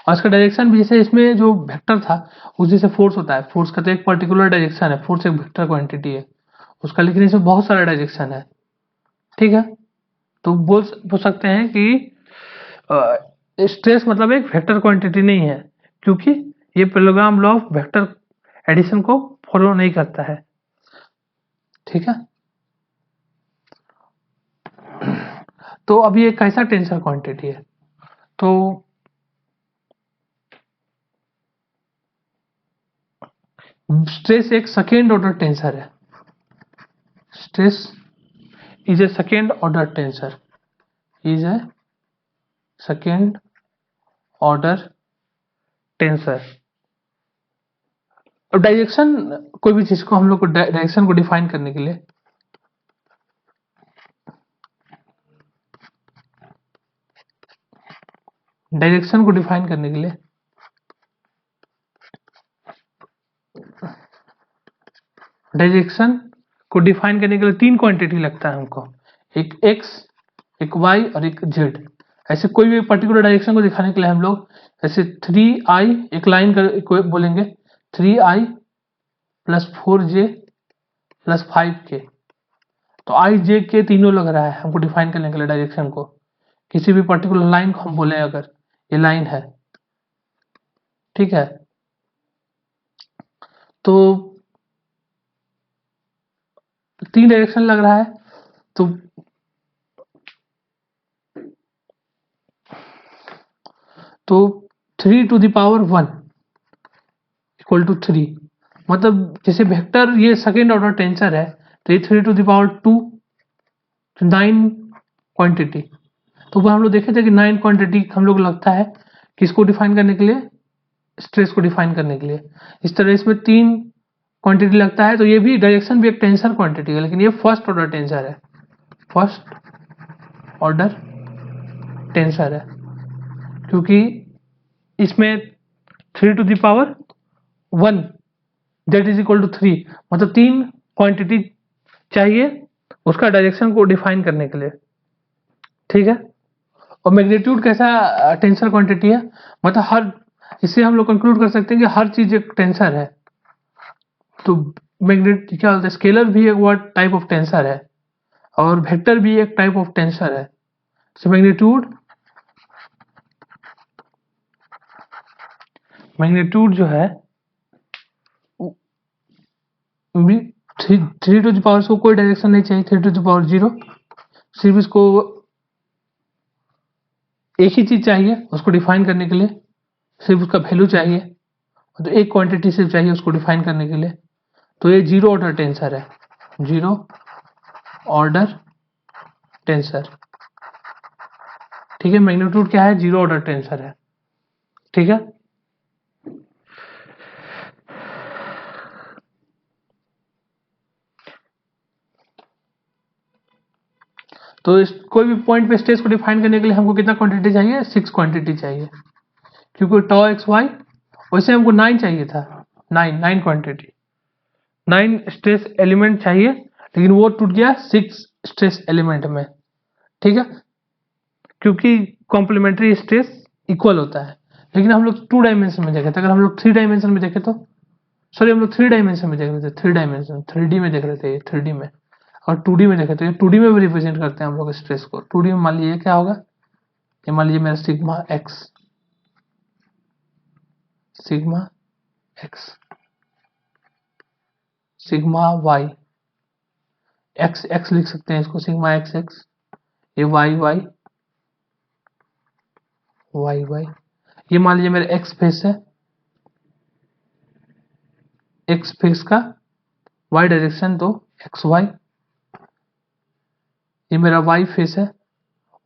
S1: और इसका डायरेक्शन भी, जैसे इसमें जो वेक्टर था उसी से फोर्स होता है, फोर्स का तो एक पर्टिकुलर डायरेक्शन है, फोर्स एक वेक्टर क्वांटिटी है उसका, लेकिन इसमें बहुत सारा डायरेक्शन है, ठीक है। तो बोल सकते हैं कि स्ट्रेस मतलब एक वेक्टर क्वांटिटी नहीं है, क्योंकि ये parallelogram law of vector addition को फॉलो नहीं करता है, ठीक है। तो अब ये कैसा टेंसर क्वांटिटी है, तो स्ट्रेस एक सेकेंड ऑर्डर टेंसर है, stress is a second order tensor, is a second order tensor. अब डायरेक्शन, कोई भी चीज को हम लोग को डायरेक्शन को डिफाइन करने के लिए तीन क्वांटिटी लगता है हमको, एक x, एक y और एक z। ऐसे कोई भी पर्टिकुलर डायरेक्शन को दिखाने के लिए हम लोग ऐसे 3i एक लाइन कर बोलेंगे, 3i plus 4j plus 5k। तो i j k तीनों लग रहा है हमको डिफाइन करने के लिए डायरेक्शन को, किसी भी पर्टिकुलर लाइन को हम बोले अगर ये लाइन है, ठीक है। तो तीन डायरेक्शन लग रहा है, तो 3 to the power 1 equal to 3, मतलब जैसे वेक्टर ये सेकेंड ऑर्डर टेंसर है, तो ये 3 to the power 2 9 क्वांटिटी। तो वो हम लोग देखे थे कि 9 क्वांटिटी हम लोग लगता है किसको डिफाइन करने के लिए, स्ट्रेस को डिफाइन करने के लिए। इस तरह इसमें 3 क्वांटिटी लगता है, तो ये भी डायरेक्शन भी एक टेंसर क्वांटिटी है, लेकिन ये फर्स्ट ऑर्डर टेंसर है, फर्स्ट ऑर्डर टेंसर है, क्योंकि इसमें 3 to the power 1 that is equal to 3, मतलब 3 क्वांटिटी चाहिए उसका डायरेक्शन को डिफाइन करने के लिए, ठीक है। और मैग्नीट्यूड कैसा टेंसर क्वांटिटी है, मतलब हर, इससे हम लोग कंक्लूड कर सकते हैं कि हर चीज एक टेंसर है। तो मैग्नेट क्या बोलते हैं, स्केलर भी एक वर्ड टाइप ऑफ टेंसर है और वेक्टर भी एक टाइप ऑफ टेंसर है। सो मैग्नीट्यूड जो है 3 to the पावर को कोई डायरेक्शन नहीं चाहिए, 3 to the पावर 0, सिर्फ इसको एक ही चीज चाहिए उसको डिफाइन करने के लिए, सिर्फ उसका वैल्यू चाहिए, तो एक क्वांटिटी सिर्फ चाहिए उसको डिफाइन करने के लिए। तो ये जीरो ऑर्डर टेंसर है, जीरो ऑर्डर टेंसर, ठीक है। मैग्नीट्यूड क्या है, जीरो ऑर्डर टेंसर है, ठीक है। तो इस कोई भी पॉइंट पे स्ट्रेस को डिफाइन करने के लिए हमको कितना क्वांटिटी चाहिए, 6 क्वांटिटी चाहिए, क्योंकि टॉ एक्स वाई, वैसे हमको 9 चाहिए था, 9 क्वांटिटी, 9 स्ट्रेस एलिमेंट चाहिए, लेकिन वो टूट गया 6 स्ट्रेस एलिमेंट में, ठीक है, क्योंकि कॉम्प्लीमेंट्री स्ट्रेस इक्वल होता है। लेकिन हम लोग 2 डायमेंशन में देखे थे, अगर हम लोग 3 डायमेंशन में देखे तो, सॉरी हम लोग 3 डायमेंशन में देख रहे थे, 3 डायमेंशन 3D में देख रहे थे, 3D में, और 2D में देखे तो ये 2D में भी रिप्रेजेंट करते हैं हम लोग स्ट्रेस को। 2D में मान लीजिए क्या होगा, ये मान लीजिए मेरा sigma x, sigma x, sigma y, x x लिख सकते हैं इसको, सिग्मा एक्स एक्स, ये वाई वाई, वाई वाई, ये मान लीजिए मेरा एक्स फेस है, एक्स फेस का वाई डायरेक्शन तो एक्स वाई, ये मेरा वाई फेस है,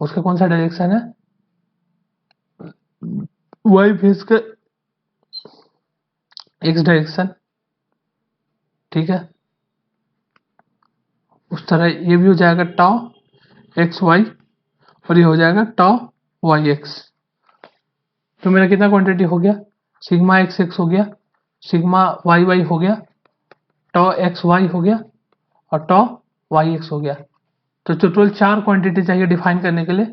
S1: उसका कौन सा डायरेक्शन है, वाई फेस का एक्स डायरेक्शन, ठीक है। उस तरह ये भी हो जाएगा टॉ एक्स वाई, और ये हो जाएगा टॉ वाई एक्स। तो मेरा कितना क्वांटिटी हो गया, सिग्मा एक्स एक्स हो गया, सिग्मा वाई वाई हो गया, टॉ एक्स वाई हो गया, और टॉ वाई एक्स हो गया। तो टोटल 4 क्वांटिटी चाहिए डिफाइन करने के लिए,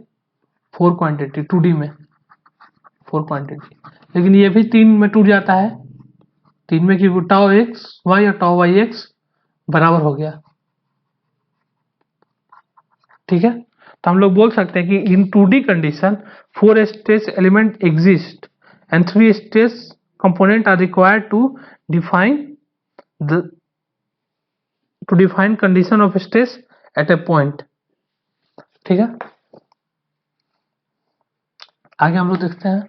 S1: 4 क्वांटिटी 2D में 4 क्वांटिटी, लेकिन ये भी 3 में टूट जाता है। 3 में क्योंकि टाउ एक्स वाई और टाउ वाई एक्स बराबर हो गया। ठीक है, तो हम लोग बोल सकते हैं कि in 2D condition 4 stage element exist and 3 stage component are required to define the condition of stage at a point. ठीक है, आगे हम लोग देखते हैं।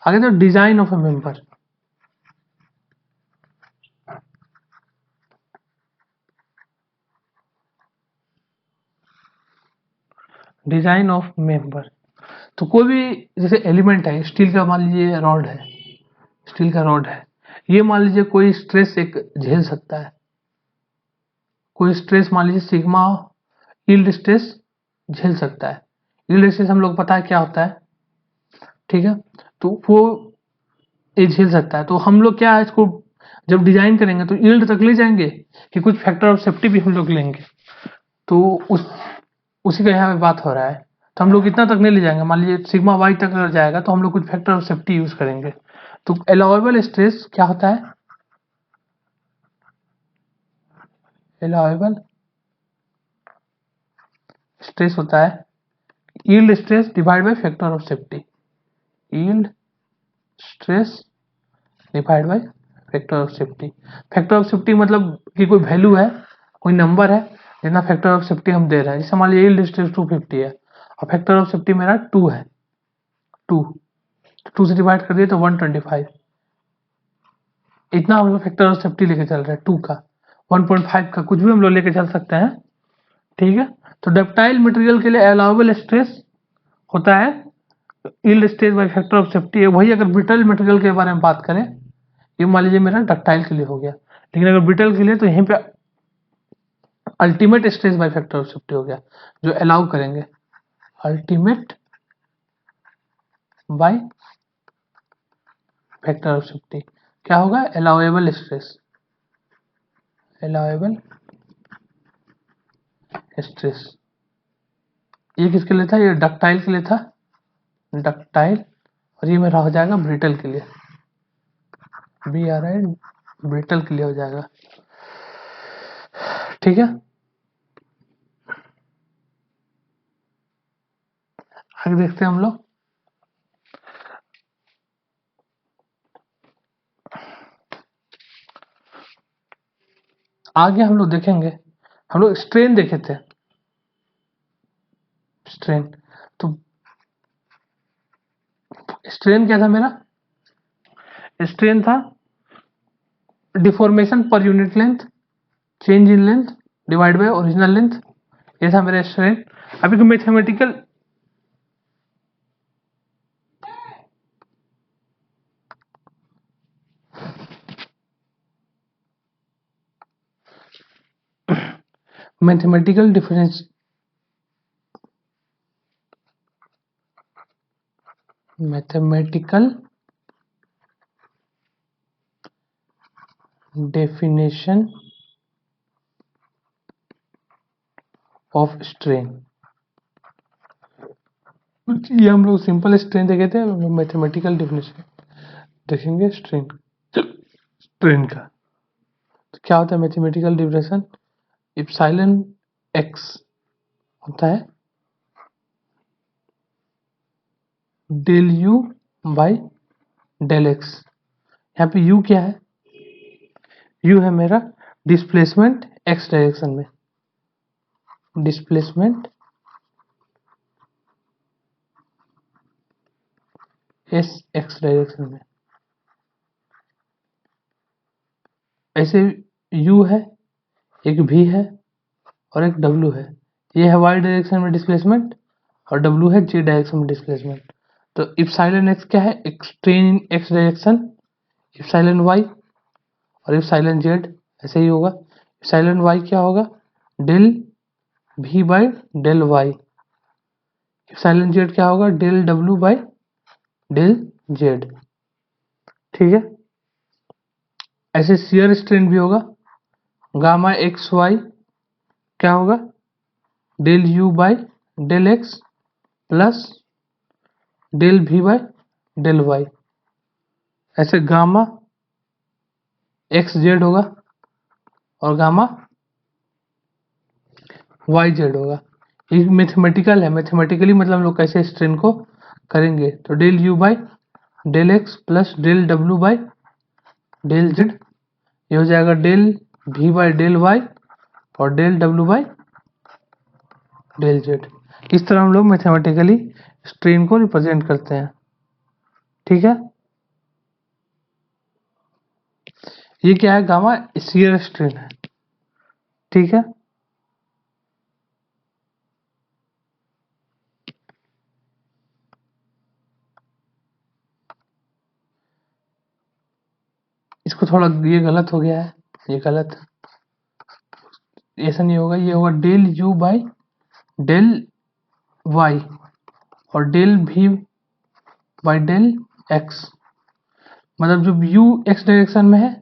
S1: आगे तो design of a member. Design of member, तो कोई भी जैसे एलिमेंट है, स्टील का मान लीजिए रॉड है, स्टील का रॉड है, ये मान लीजिए कोई स्ट्रेस एक झेल सकता है, कोई स्ट्रेस मान लीजिए सिग्मा यील्ड स्ट्रेस झेल सकता है। यील्ड स्ट्रेस हम लोग पता है क्या होता है, ठीक है, तो वो ये झेल सकता है। तो हम लोग क्या है, इसको जब डिजाइन करेंगे तो यील्ड तक ले जाएंगे कि कुछ फैक्टर ऑफ सेफ्टी भी हम लोग लेंगे, तो उसी का यहाँ पे बात हो रहा है। तो हम लोग इतना तक नहीं ले जाएंगे, मान लीजिए सिग्मा वाई तक अगर जाएगा तो हम लोग कुछ फैक्टर ऑफ सेफ्टी यूज करेंगे। तो अलाउएबल स्ट्रेस क्या होता है, अलाउएबल स्ट्रेस होता है yield stress divide by factor of safety, yield stress divide by factor of safety. Factor of safety मतलब कि कोई वैल्यू है, कोई नंबर है, जितना फैक्टर ऑफ सेफ्टी हम दे रहे हैं। जैसे मान लीजिए यील्ड स्ट्रेस 250 है और फैक्टर ऑफ सेफ्टी मेरा 2 है, 2 से डिवाइड कर दिए तो 125, इतना हम लोग फैक्टर ऑफ सेफ्टी लेके चल रहे हैं 2 का, 1.5 का, कुछ भी हम लोग लेके चल सकते हैं। ठीक है, तो डक्टाइल मटेरियल के लिए अलाउएबल स्ट्रेस होता है yield stress by factor of safety. वही अगर ब्रिटल मटेरियल के बारे में बात करें, ये मान लीजिए मेरा डक्टाइल के लिए हो गया, लेकिन अगर ब्रिटल के लिए तो यहीं पे ultimate stress by factor of safety हो गया, जो अलाउ करेंगे, ultimate by factor of safety क्या होगा, अलाउएबल स्ट्रेस, अलाउएबल स्ट्रेस। ये किसके लिए था, ये डक्टाइल के लिए था, डक्टाइल, और ये मेरा हो जाएगा ब्रिटल के लिए, BRI ब्रिटल के लिए हो जाएगा। ठीक है, आगे देखते हैं हम लोग। आगे हम लोग देखेंगे, हम लोग स्ट्रेन देखे थे, स्ट्रेन, तो स्ट्रेन क्या था मेरा, स्ट्रेन था deformation per unit length, change in length divide by original length, ये था मेरा स्ट्रेन। अभी को mathematical difference, mathematical definition of strain, ये हम लोग सिंपल स्ट्रेन देखे थे, मैथमेटिकल डेफिनेशन देखेंगे स्ट्रेन का। तो क्या होता है मैथमेटिकल डेफिनेशन, इप्सिलॉन एक्स होता है del u by del x. यहाँ पे यू क्या है, यू है मेरा डिस्प्लेसमेंट एक्स डायरेक्शन में, डिस्प्लेसमेंट एस एक्स डायरेक्शन में। ऐसे u है, एक v है और एक w है, ये है y डायरेक्शन में डिस्प्लेसमेंट और w है z डायरेक्शन में डिस्प्लेसमेंट। तो इप्सिलॉन x क्या है, strain in x direction, epsilon y और इप्सिलॉन z ऐसे ही होगा। इप्सिलॉन y क्या होगा, del v by del y, epsilon z क्या होगा, del w by del z। ठीक है, ऐसे शियर स्ट्रेन भी होगा, गामा एक्स वाई क्या होगा, del u by del x plus del v by del y. ऐसे गामा एक्स जेड होगा और गामा वाई जेड होगा। ये मैथमेटिकल है, मैथमेटिकली मतलब हम लोग कैसे स्ट्रेन को करेंगे। तो del u by del x plus del डब्ल्यू बाई डेल जेड, ये हो जाएगा del v by del y और डेल डब्ल्यू बाई डेल जेड। इस तरह हम लोग मैथमेटिकली स्ट्रेन को रिप्रेजेंट करते हैं। ठीक है, ये क्या है, गामा शियर स्ट्रेन है। ठीक है, इसको थोड़ा, ये गलत हो गया है, ये गलत, ऐसा नहीं होगा, ये होगा del u by del y और del v by del x. मतलब जब u x डायरेक्शन में है,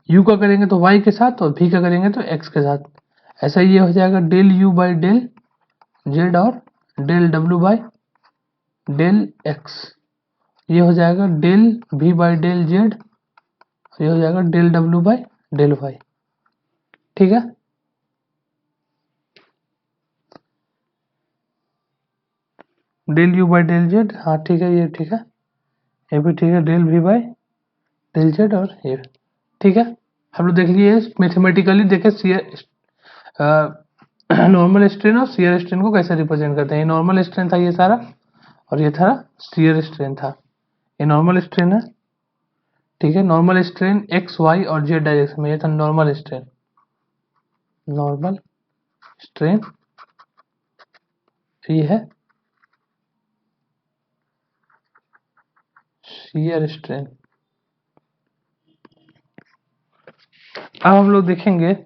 S1: u का करेंगे तो y के साथ और v का करेंगे तो x के साथ। ऐसा ये हो जाएगा del u by del z और del w by del x। ये हो जाएगा del v by del z, ये हो जाएगा del w by del y। ठीक है, del u by del z, हाँ ठीक है, ये ठीक है, ये भी ठीक है, del v by del z और ये ठीक है। हम लोग देख लिए मैथमेटिकली देखे नॉर्मल स्ट्रेन और शियर स्ट्रेन को कैसे रिप्रेजेंट करते हैं। ये नॉर्मल स्ट्रेन था ये सारा, और ये था शियर स्ट्रेन था। ये नॉर्मल स्ट्रेन है, ठीक है, नॉर्मल स्ट्रेन एक्स वाई और जेड डायरेक्शन में, ये था नॉर्मल स्ट्रेन। नॉर्मल स्ट्रेन ये है शियर स्ट्रेन। अब हम लोग देखेंगे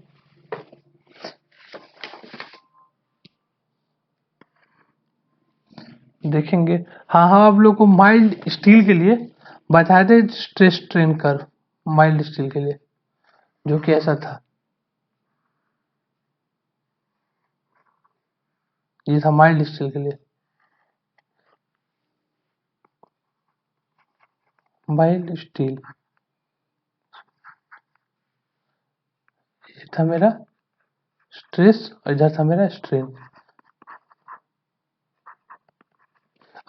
S1: हाँ हाँ, आप लोग को माइल्ड स्टील के लिए बताए थे stress strain curve, mild steel के लिए, जो कि ऐसा था, ये था माइल्ड स्टील के लिए। माइल्ड स्टील, ये था मेरा स्ट्रेस और इधर था मेरा स्ट्रेन।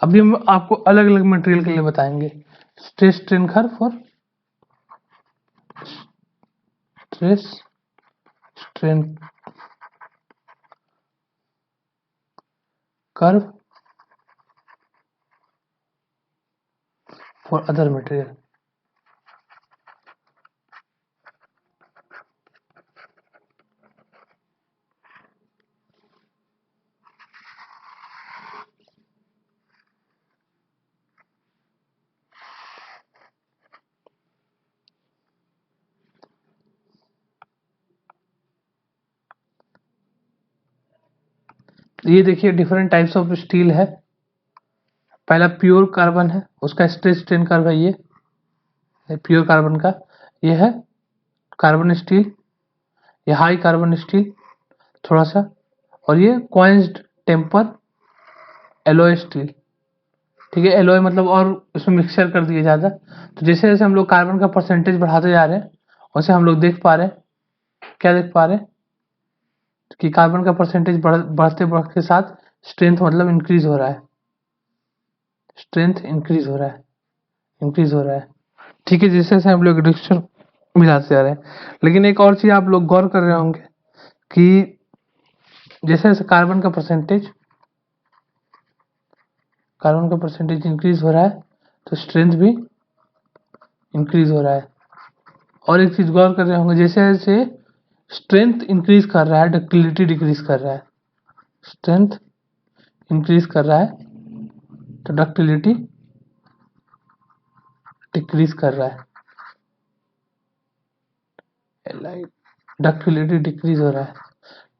S1: अभी हम आपको अलग अलग मटेरियल के लिए बताएंगे, स्ट्रेस स्ट्रेन कर्व और stress strain curve for other material. ये देखिए डिफरेंट टाइप्स ऑफ स्टील है। पहला प्योर कार्बन है, उसका स्ट्रेस स्ट्रेन कर्व है ये प्योर कार्बन का, ये है कार्बन स्टील, ये हाई कार्बन स्टील थोड़ा सा, और ये क्वाइंस्ड टेम्पर एलॉय स्टील। ठीक है, एलॉय मतलब और इसमें मिक्सचर कर दिया जाता है। तो जैसे जैसे हम लोग कार्बन का परसेंटेज बढ़ाते जा रहे हैं, वैसे हम लोग देख पा रहे हैं, क्या देख पा रहे हैं कि कार्बन का परसेंटेज बढ़ते बढ़ते साथ स्ट्रेंथ मतलब इंक्रीज हो रहा है, स्ट्रेंथ इंक्रीज हो रहा है, इंक्रीज हो रहा है। ठीक है, जैसे जैसे हम लोग रिडक्शन मिलाते जा रहे हैं। लेकिन एक और चीज आप लोग गौर कर रहे होंगे कि जैसे जैसे कार्बन का परसेंटेज इंक्रीज हो रहा है, तो स्ट्रेंथ भी इंक्रीज हो रहा है। और एक चीज गौर कर रहे होंगे, जैसे जैसे स्ट्रेंथ इंक्रीज कर रहा है, डक्टिलिटी डिक्रीज कर रहा है। स्ट्रेंथ इंक्रीज कर रहा है तो डक्टिलिटी डिक्रीज कर रहा है, डक्टिलिटी डिक्रीज हो रहा है।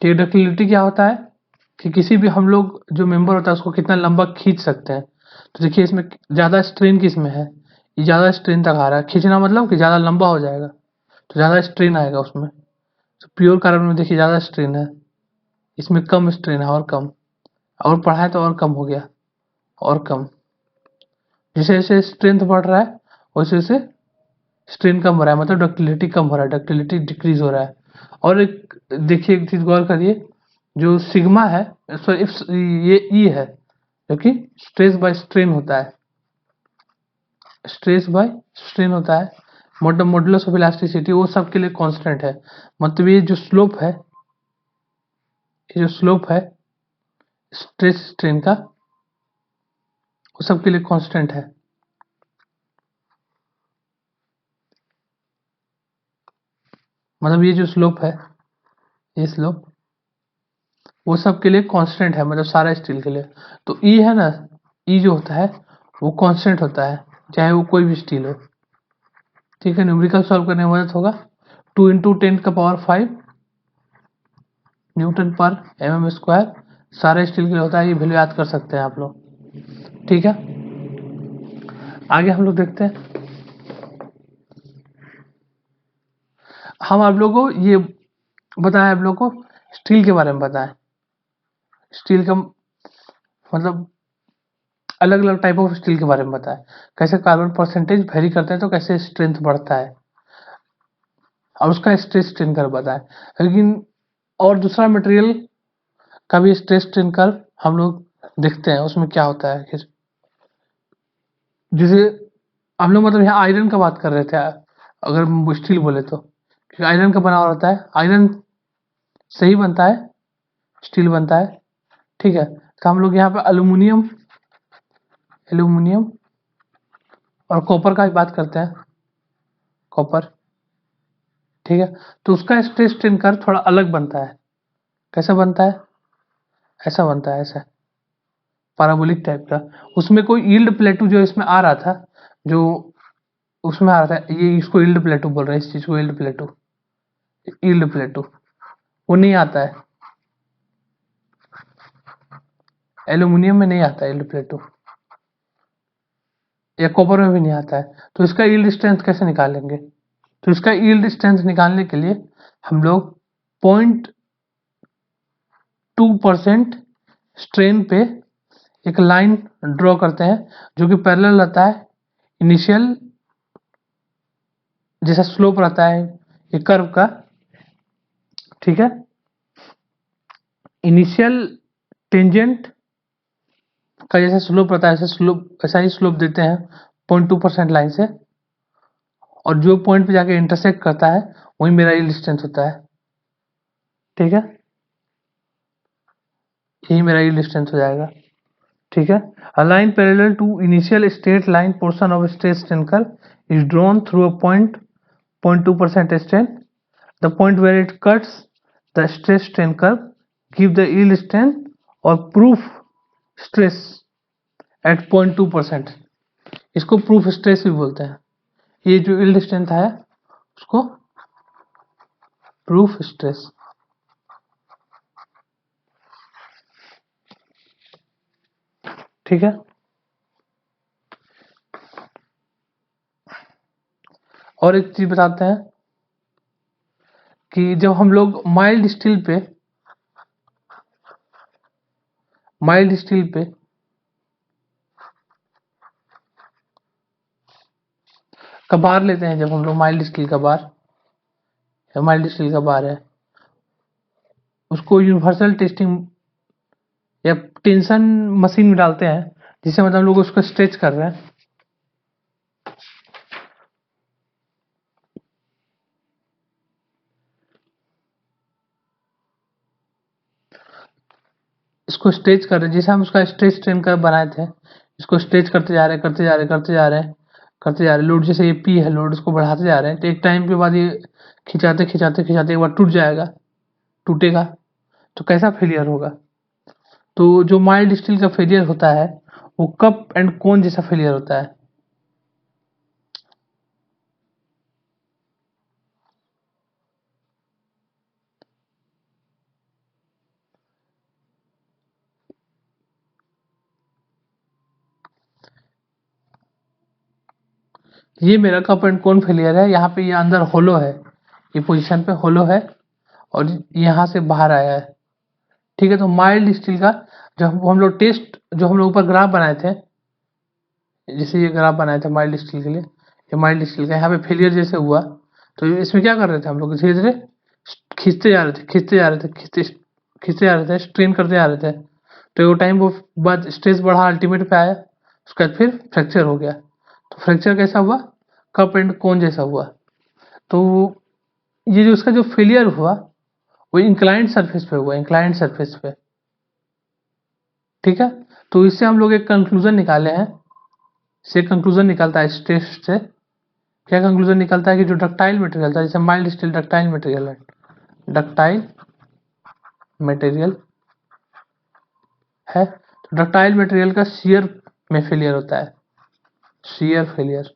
S1: तो डक्टिलिटी क्या होता है कि किसी भी हम लोग जो मेंबर होता है उसको कितना लंबा खींच सकते हैं। तो देखिए इसमें ज्यादा स्ट्रेन किस में है, ये ज्यादा स्ट्रेन तक आ रहा है, खींचना मतलब कि ज्यादा लंबा हो जाएगा तो ज्यादा स्ट्रेन आएगा उसमें। प्योर कार्बन में देखिए ज़्यादा स्ट्रेन है, इसमें कम स्ट्रेन है और कम, और पढ़ाए तो और कम हो गया और कम। जैसे जैसे स्ट्रेंथ बढ़ रहा है वैसे वैसे स्ट्रेन कम हो रहा है, मतलब डक्टिलिटी कम हो रहा है, डक्टिलिटी डिक्रीज हो रहा है। और एक देखिए एक चीज गौर करिए, जो सिग्मा है, सॉरी ये ई है, जो कि स्ट्रेस बाय स्ट्रेन होता है, स्ट्रेस बाय स्ट्रेन होता है, मॉडुलस ऑफ इलास्टिसिटी वो सब के लिए कांस्टेंट है। मतलब ये जो स्लोप है, ये जो स्लोप है स्ट्रेस स्ट्रेन का, वो सब के लिए कांस्टेंट है। मतलब ये जो स्लोप है, ये स्लोप वो सब के लिए कांस्टेंट है, मतलब सारा स्टील के लिए। तो ई है ना, ई जो होता है वो कांस्टेंट होता है, चाहे वो कोई भी स्टील हो। ठीक है, न्यूमेरिकल सॉल्व करने में मदद होगा। 2 × 10⁵ न्यूटन पर mm स्क्वायर सारे स्टील के लिए होता है, ये वैल्यू याद कर सकते हैं आप लोग। ठीक है, आगे हम लोग देखते हैं। हम आप लोगों को ये बताएं, आप लोगों को स्टील के बारे में बताएं। स्टील का मतलब अलग अलग टाइप ऑफ स्टील के बारे में बताएं, कैसे कार्बन परसेंटेज वेरी करते हैं तो कैसे स्ट्रेंथ बढ़ता है, और उसका स्ट्रेस स्ट्रेन कर्व बताएं। लेकिन और दूसरा मटेरियल का भी स्ट्रेस स्ट्रेन कर्व हम लोग देखते हैं, उसमें क्या होता है। जैसे हम लोग मतलब यहाँ आयरन का बात कर रहे थे, अगर स्टील बोले तो, क्योंकि आयरन का बना हुआ रहता है, आयरन से ही बनता है स्टील बनता है। ठीक है, तो हम लोग यहाँ पे एल्यूमिनियम एल्यूमिनियम और कॉपर का भी बात करते हैं, कॉपर। ठीक है, तो उसका स्ट्रेस स्ट्रेन कर्व थोड़ा अलग बनता है। कैसा बनता है? ऐसा बनता है, ऐसा पैराबोलिक टाइप का। उसमें कोई यील्ड प्लेटू जो इसमें आ रहा था, जो उसमें आ रहा था, ये इसको यील्ड प्लेटू बोल रहे हैं, इस चीज को यील्ड प्लेटू, यील्ड प्लेटू वो नहीं आता है, एल्यूमिनियम में नहीं आता है यील्ड प्लेटू, या कॉपर में भी नहीं आता है। तो इसका यील्ड स्ट्रेंथ कैसे निकालेंगे? तो इसका यील्ड स्ट्रेंथ निकालने के लिए हम लोग 0.2% स्ट्रेन पे एक लाइन ड्रॉ करते हैं, जो कि पैरेलल रहता है इनिशियल, जैसा स्लोप रहता है ये कर्व का। ठीक है, इनिशियल टेंजेंट का जैसा स्लोप रहता है, ऐसा ही स्लोप देते हैं 0.2% लाइन से, और जो पॉइंट पे जाके इंटरसेक्ट करता है वही मेरा यील्ड स्ट्रेंथ होता है। ठीक है, यही मेरा यील्ड स्ट्रेंथ हो जाएगा। ठीक है, a line parallel to initial straight line portion of stress strain curve is drawn through a point 0.2% strain. The point where it cuts the stress strain curve give the yield strength or proof stress at 0.2%. इसको proof stress भी बोलते हैं। ये जो yield strength है उसको proof stress। ठीक है, और एक चीज बताते हैं कि जब हम लोग माइल्ड स्टील पे कबार लेते हैं, जब हम लोग माइल्ड स्टील का बार या माइल्ड स्टील का बार है, उसको यूनिवर्सल टेस्टिंग या टेंशन मशीन में डालते हैं, जिससे मतलब हम लोग उसको स्ट्रेच कर रहे हैं। इसको स्ट्रेच कर रहे हैं, जैसे हम उसका स्ट्रेच स्ट्रेन कर बनाए थे, इसको स्ट्रेच करते जा रहे हैं, करते जा रहे हैं, करते जा रहे हैं, करते जा रहे हैं। लोड जैसे ये पी है, लोड इसको बढ़ाते जा रहे हैं, तो एक टाइम के बाद ये खिंचाते खिंचाते खिंचाते एक बार टूट जाएगा, टूटेगा तो कैसा फेलियर होगा? तो जो माइल्ड स्टील का फेलियर होता है वो कप एंड कोन जैसा फेलियर होता है। ये मेरा कप एंड कोन फेलियर है, यहाँ पे ये अंदर होलो है, ये पोजीशन पे होलो है, और यहाँ से बाहर आया है। ठीक है, तो माइल्ड स्टील का जो हम लोग टेस्ट, जो हम लोग ऊपर ग्राफ बनाए थे, जैसे ये ग्राफ बनाए थे माइल्ड स्टील के लिए, ये माइल्ड स्टील का यहाँ पे फेलियर जैसे हुआ, तो इसमें क्या कर रहे थे हम लोग, धीरे धीरे खींचते जा रहे थे, खींचते जा रहे थे, खींचते जा रहे थे, स्ट्रेन करते जा रहे थे। तो वो टाइम वो बाद स्ट्रेस बढ़ा, अल्टीमेट पे आया, उसके बाद फिर फ्रैक्चर हो गया। तो फ्रैक्चर कैसा हुआ, कप एंड कोन जैसा हुआ। तो ये जो उसका जो फेलियर हुआ वो इंक्लाइंड सरफेस पे हुआ, इंक्लाइंड सरफेस पे। ठीक है, तो इससे हम लोग एक कंक्लूजन निकाले हैं, से कंक्लूजन निकलता है इस टेस्ट से। क्या कंक्लूजन निकलता है कि जो डक्टाइल मटेरियल था, जैसे माइल्ड स्टील डक्टाइल मटेरियल है, डक्टाइल मटेरियल है, तो डक्टाइल मटेरियल का शियर में फेलियर होता है, शियर फेलियर।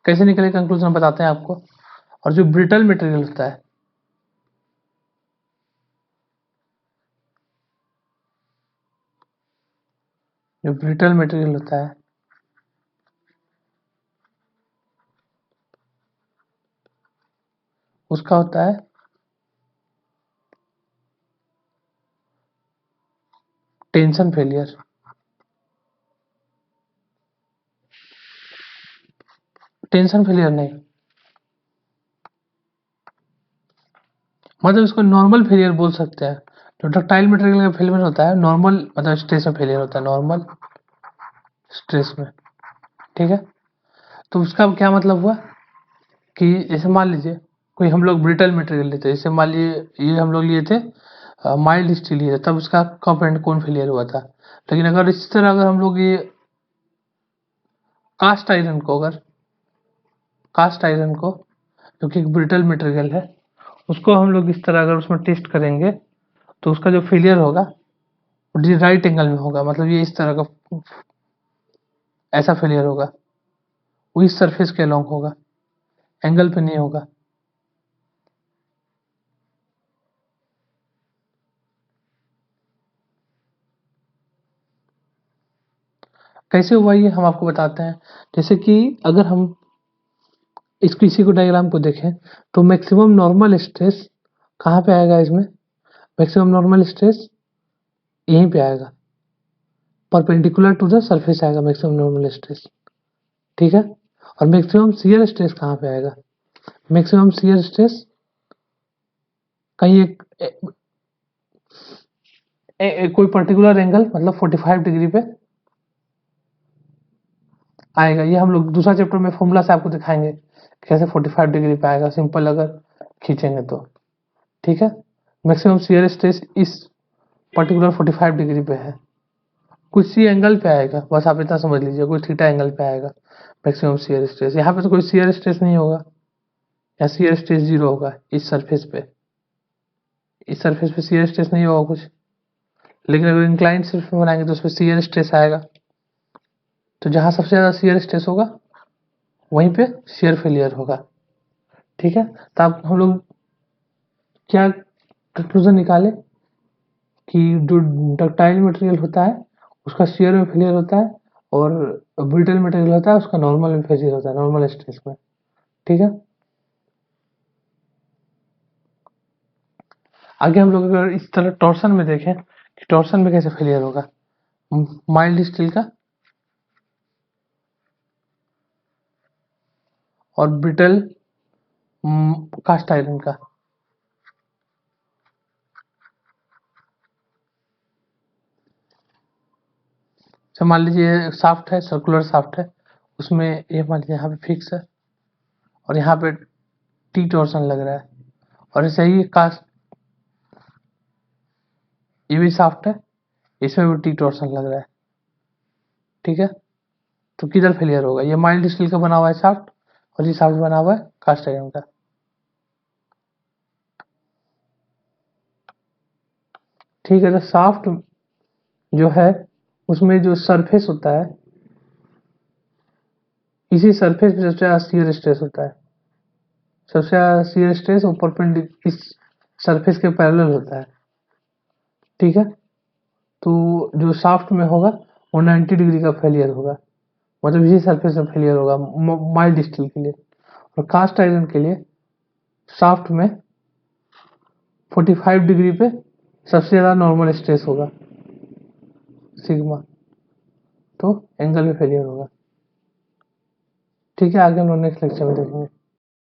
S1: कैसे निकले कंक्लूजन बताते हैं आपको। और जो ब्रिटल मटेरियल होता है, जो ब्रिटल मटेरियल होता है, उसका होता है टेंशन फेलियर। टेंशन फेलियर नहीं, मतलब इसको नॉर्मल फेलियर बोल सकते हैं। जो डक्टाइल मटेरियल का फेलियर होता है नॉर्मल, मतलब स्ट्रेस में फेलियर होता है, नॉर्मल स्ट्रेस में। ठीक है, तो उसका क्या मतलब हुआ कि जैसे मान लीजिए कोई हम लोग ब्रिटल मटेरियल लेते हैं, जैसे मान लीजिए ये हम लोग लिए थे माइल्ड स्टील लिए थे, तब उसका कप एंड कोन फेलियर हुआ था। लेकिन अगर इस तरह अगर हम लोग ये कास्ट आयरन को, अगर कास्ट आयरन को, जो कि एक ब्रिटल मटेरियल है, उसको हम लोग इस तरह अगर उसमें टेस्ट करेंगे, तो उसका जो फेलियर होगा वो राइट एंगल में होगा, मतलब ये इस तरह का ऐसा फेलियर होगा, वो इस सरफेस के अलोंग होगा, एंगल पे नहीं होगा। कैसे हुआ ये हम आपको बताते हैं। जैसे कि अगर हम इस किसी को डायग्राम को देखें, तो मैक्सिमम नॉर्मल स्ट्रेस कहाँ पे आएगा इसमें, मैक्सिमम नॉर्मल स्ट्रेस यहीं पे आएगा, परपेंडिकुलर टू द सरफेस आएगा मैक्सिमम नॉर्मल स्ट्रेस। ठीक है, और मैक्सिमम शियर स्ट्रेस कहाँ पे आएगा, मैक्सिमम शियर स्ट्रेस कहीं कोई पर्टिकुलर एंगल, मतलब 45 डिग्री पे आएगा। ये हम लोग दूसरा चैप्टर में फॉर्मूला से आपको दिखाएंगे कैसे 45 डिग्री पे आएगा, सिंपल अगर खींचेंगे तो। ठीक है, मैक्सिमम शियर स्ट्रेस इस पर्टिकुलर 45 डिग्री पे है, कुछ सी एंगल पे आएगा, बस आप इतना समझ लीजिए, कुछ थीटा एंगल पे आएगा मैक्सिमम शियर स्ट्रेस। यहाँ पे तो कोई शियर स्ट्रेस नहीं होगा, या शियर स्ट्रेस जीरो होगा इस सरफेस पे, इस सरफेस पे शियर स्ट्रेस नहीं होगा कुछ। लेकिन अगर इंक्लाइंड सरफेस बनाएंगे तो उस पर शियर स्ट्रेस आएगा, तो जहां सबसे ज्यादा शियर स्ट्रेस होगा वहीं पे शियर फेलियर होगा। ठीक है, तो अब हम लोग क्या कंक्लूजन निकाले कि जो डक्टाइल मटेरियल होता है उसका शियर में फेलियर होता है, और ब्रिटल मटेरियल होता है उसका नॉर्मल में फेलियर होता है, नॉर्मल स्ट्रेस में। ठीक है, आगे हम लोग अगर इस तरह टॉर्सन में देखें कि टॉर्सन में कैसे फेलियर होगा, माइल्ड स्टील का और ब्रिटल कास्ट आयरन का। तो मान लीजिए शाफ्ट है, सर्कुलर शाफ्ट है, उसमें ये मान लीजिए यहाँ पे फिक्स है और यहाँ पे टी टॉर्सन लग रहा है, और ऐसे ही कास्ट, ये भी शाफ्ट है, इसमें भी टी टॉर्सन लग रहा है। ठीक है, तो किधर फेलियर होगा, ये माइल्ड स्टील का बना हुआ है शाफ्ट, और ये शाफ्ट बना हुआ है कास्ट आयरन का। ठीक है, तो शाफ्ट जो है उसमें जो सरफेस होता है, इसी सरफेस पे सबसे ज्यादा शियर स्ट्रेस होता है, सबसे ज्यादा शियर स्ट्रेस ऊपर इस सरफेस के पैरेलल होता है। ठीक है, तो जो शाफ्ट में होगा वो 90 डिग्री का फेलियर होगा, मतलब इसी सरफेस में फेलियर होगा माइल्ड स्टील के लिए। और कास्ट आयरन के लिए शाफ्ट में 45 डिग्री पे सबसे ज़्यादा नॉर्मल स्ट्रेस होगा सिग्मा, तो एंगल में फेलियर होगा। ठीक है, आगे हम लोग नेक्स्ट लेक्चर में देखेंगे।